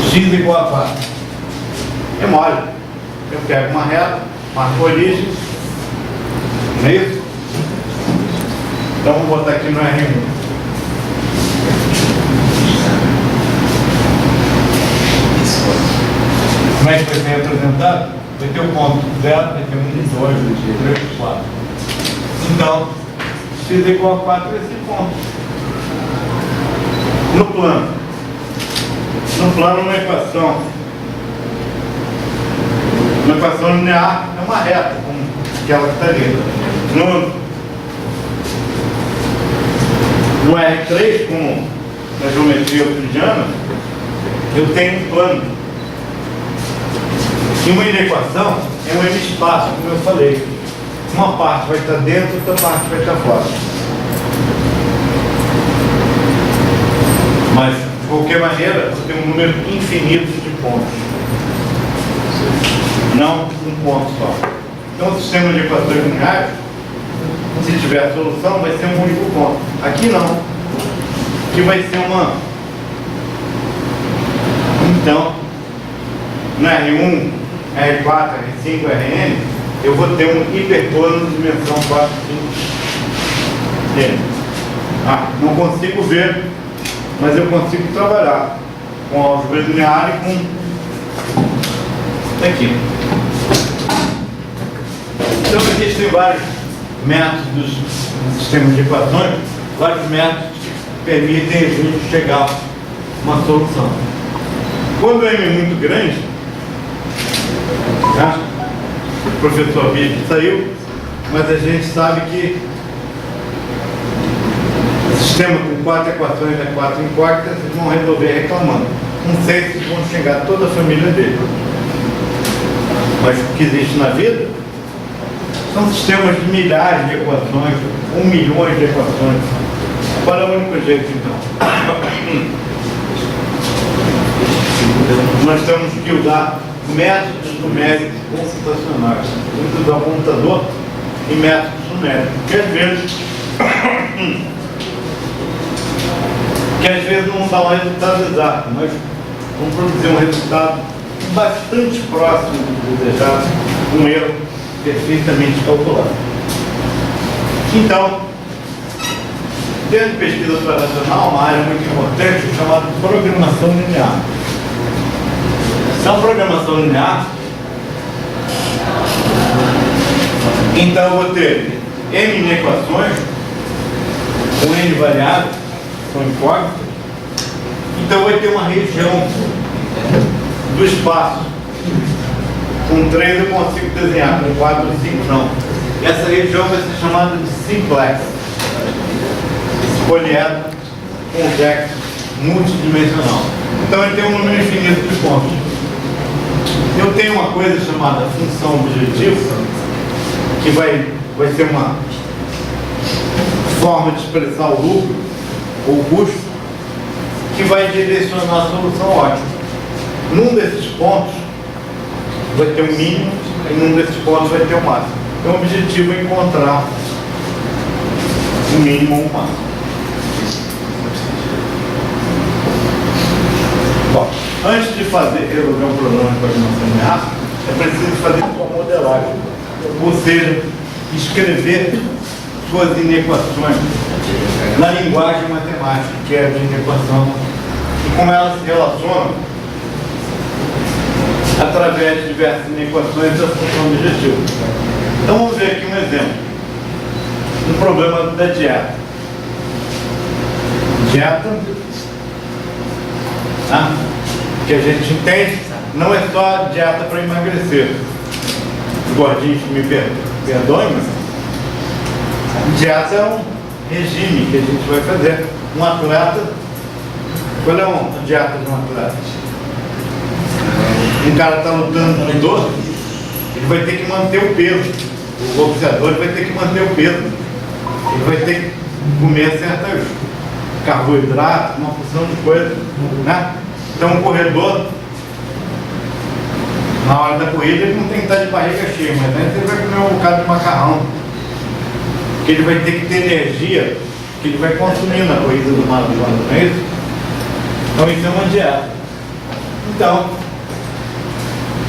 x igual a 4. É mole. Eu pego uma reta, marco a origem, não é isso? Então vamos botar aqui no R1. Como é que vai ser representado? Vai ter o ponto 0, vai ter 1, 2, 3, 4. Então, x igual a 4 é esse ponto. No plano. No plano, uma equação linear é uma reta, como aquela que está ali. No R3, como na geometria euclidiana, eu tenho um plano. E uma inequação é um M-espaço, como eu falei. Uma parte vai estar dentro, outra parte vai estar fora. Mas, de qualquer maneira, você tem um número infinito de pontos. Não um ponto só. Então, o sistema de equações lineares, se tiver solução, vai ser um único ponto. Aqui não. Aqui vai ser Então, no R1, R4, R5, Rn, eu vou ter um hiperplano de dimensão 4, 5 N. Não consigo ver, mas eu consigo trabalhar com álgebra linear e com aqui. Então existem vários métodos no sistema de equações, vários métodos que permitem a gente chegar a uma solução. Quando o M é muito grande, tá? O professor Vitor saiu, mas a gente sabe que o sistema com 4 equações é 4 incógnitas, vocês vão resolver reclamando. Não sei se vão chegar a toda a família dele. Mas o que existe na vida são sistemas de milhares de equações, ou milhões de equações. Qual é o único jeito, então? Nós temos que usar métodos numéricos computacionais. Temos que usar o computador e métodos numéricos. Que às vezes não dá um resultado exato, mas vão produzir um resultado bastante próximo do desejado, um erro perfeitamente calculado. Então, dentro de pesquisa operacional, uma área muito importante chamada programação linear. Então, programação linear, então eu vou ter M equações, com N variáveis, são incógnitas, então vai ter uma região do espaço. Com 3 eu consigo desenhar, com 4 ou 5 não. Essa região vai ser chamada de simplex. Poliedro, convexo, multidimensional. Então ele tem um número infinito de pontos. Eu tenho uma coisa chamada função objetiva, que vai ser uma forma de expressar o lucro ou o custo, que vai direcionar a solução ótima. Num desses pontos vai ter o mínimo e num desses pontos vai ter o máximo. Então o objetivo é encontrar o mínimo ou o máximo. Bom, antes de resolver um problema de programação linear, é preciso fazer sua modelagem, ou seja, escrever suas inequações na linguagem matemática, que é a de inequação, e como elas se relacionam através de diversas inequações da função objetiva. Então vamos ver aqui um exemplo. Um problema da dieta. Dieta, tá? Que a gente entende, não é só dieta para emagrecer. Os gordinhos que me perdoem, mas dieta é um regime que a gente vai fazer. Um atleta, qual é a dieta de um atleta? Um cara está lutando com dor, ele vai ter que manter o peso. O boxeador vai ter que manter o peso. Ele vai ter que comer certos carboidratos, uma porção de coisas, né? Então o corredor, na hora da corrida, ele não tem que estar de barriga cheia, mas antes ele vai comer um bocado de macarrão. Porque ele vai ter que ter energia que ele vai consumir na corrida do maratona, não é isso? Então isso é uma dieta. Então,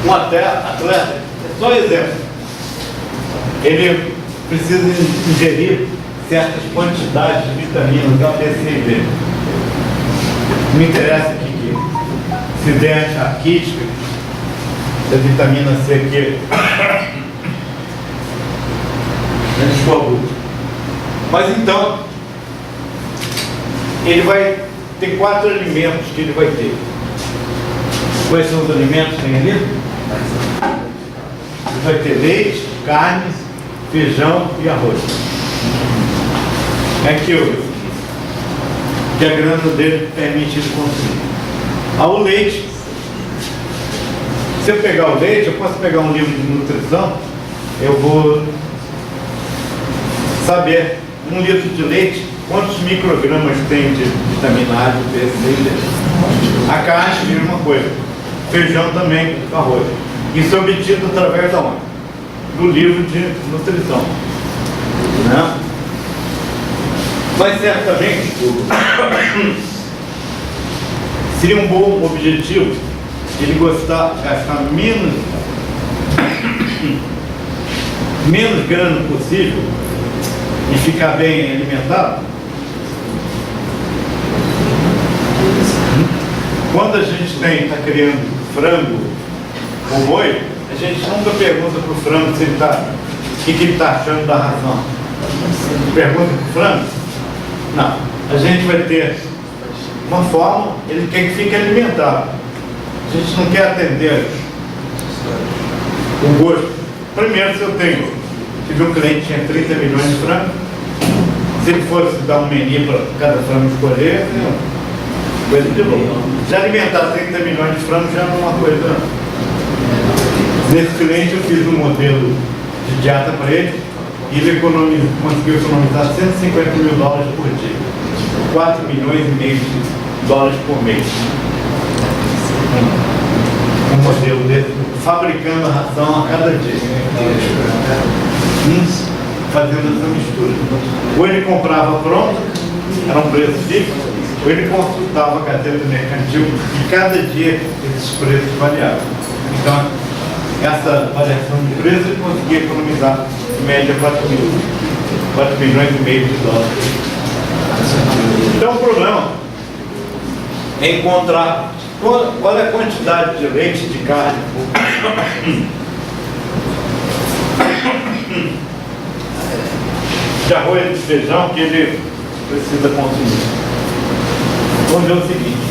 um atleta, é só exemplo, ele precisa ingerir certas quantidades de vitaminas A, B, C e D. Me interessa aqui que se der antiarquítica, a vitamina C aqui é descobrido. Mas então, ele vai ter 4 alimentos que ele vai ter. Quais são os alimentos que tem ali? Ele vai ter leite, carnes, feijão e arroz. É aquilo que a grana dele permite ele consumir. O leite, se eu pegar o leite, eu posso pegar um livro de nutrição, eu vou saber, 1 litro de leite, quantos microgramas tem de vitamina A, de B, C e D. A carne vira uma coisa, feijão também, arroz. Isso é obtido através da onde? Do livro de nutrição. Né? Mas certamente seria um bom objetivo objetivo de ele gastar menos grana possível e ficar bem alimentado, quando a gente está criando frango ou boi, a gente nunca pergunta para o frango se ele o que ele está achando da ração. Pergunta para o frango? Não. A gente vai ter uma forma, ele quer que fique alimentado. A gente não quer atender o gosto. Primeiro, se eu tive um cliente que tinha 30 milhões de frangos, se ele fosse dar um menu para cada frango escolher, coisa de louco. Se alimentar 30 milhões de frangos já não é uma coisa. Nesse cliente eu fiz um modelo de dieta para ele e ele conseguiu economizar $150 mil por dia. 4,5 milhões de dólares por mês. Um modelo desse, fabricando a ração a cada dia. Fazendo essa mistura. Ou ele comprava pronto, era um preço fixo, ou ele consultava a carteira mercantil e cada dia esses preços variavam. Então, essa variação de preço ele conseguia economizar em média 4 milhões e meio de dólares. Então o problema é encontrar qual é a quantidade de leite, de carne, de arroz e de feijão que ele precisa consumir. Vamos ver o seguinte.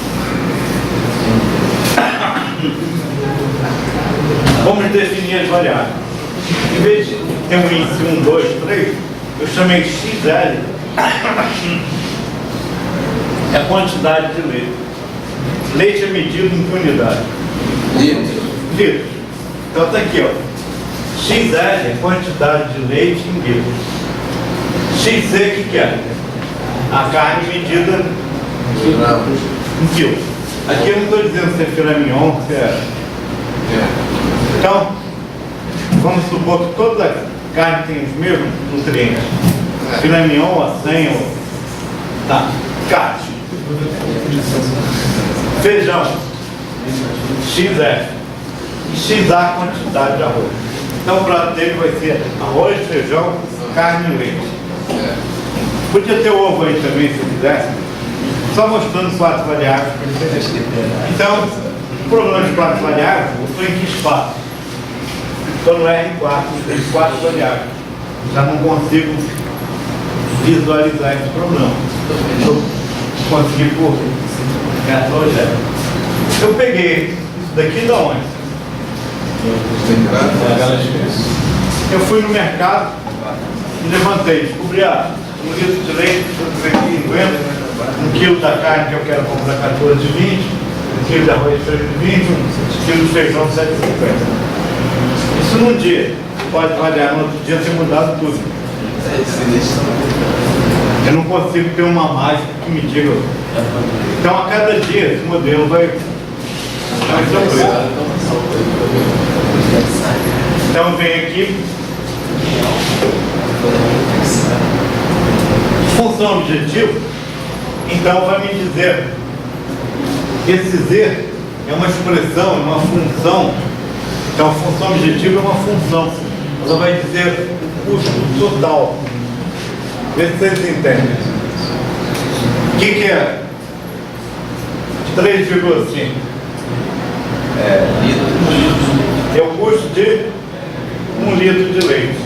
Vamos definir as variáveis. Em vez de ter um índice 1, 2, 3, eu chamei XL. É a quantidade de leite. Leite é medido em que unidade? Litros. Então está aqui, ó. XL é quantidade de leite em litros. XC, o que é? A carne medida em quilos. Aqui eu não estou dizendo se é filé mignon, se é. Então, vamos supor que toda a carne tem os mesmos nutrientes. Filé mignon, a 100, ou... Tá, carne. Feijão, XF. E XA a quantidade de arroz. Então o prato dele vai ser arroz, feijão, carne e leite. Podia ter ovo aí também, se quisesse. Só mostrando 4 variáveis. Então, o problema de 4 variáveis, eu estou em que espaço? Estou no R4, tem 4 variáveis. Já não consigo visualizar esse problema. Eu consegui por projeto. Eu peguei isso daqui de onde? Eu fui no mercado e levantei, descobri 1 litro de leite, 350, 1 quilo da carne que eu quero comprar 14,20, 1 quilo de arroz 3,20, 1 quilo de feijão 7,50. Isso num dia. Pode variar, no outro dia ter mudado tudo. Eu não consigo ter uma mágica que me diga. Então a cada dia esse modelo vai sofrer. Então vem aqui. Função objetivo, então vai me dizer que esse Z é uma expressão, é uma função. Então a função objetiva é uma função. Ela vai dizer o custo total. Vê se vocês entendem. O que é 3,5? É o custo de 1 litro de leite.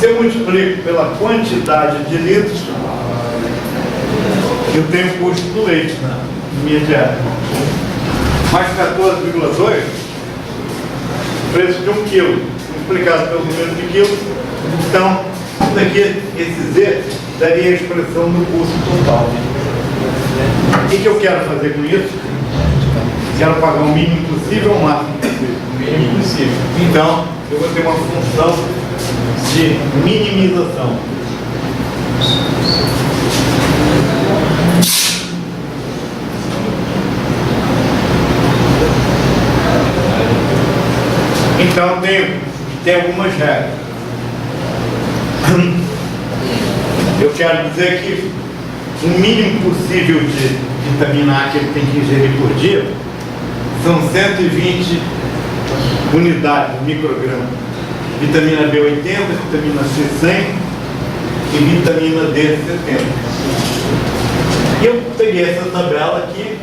Se eu multiplico pela quantidade de litros, eu tenho o custo do leite na minha diária. Mais 14,2, preço de 1 quilo, multiplicado pelo número de quilos. Então, daqui, esse Z daria a expressão do custo total. O que eu quero fazer com isso? Quero pagar o mínimo possível ou o máximo possível? O mínimo possível. Então, eu vou ter uma função de minimização. Então, tem algumas regras. Eu quero dizer que o mínimo possível de vitamina A que ele tem que ingerir por dia são 120 unidades de micrograma. Vitamina B 80, vitamina C 100 e vitamina D 70. E eu peguei essa tabela aqui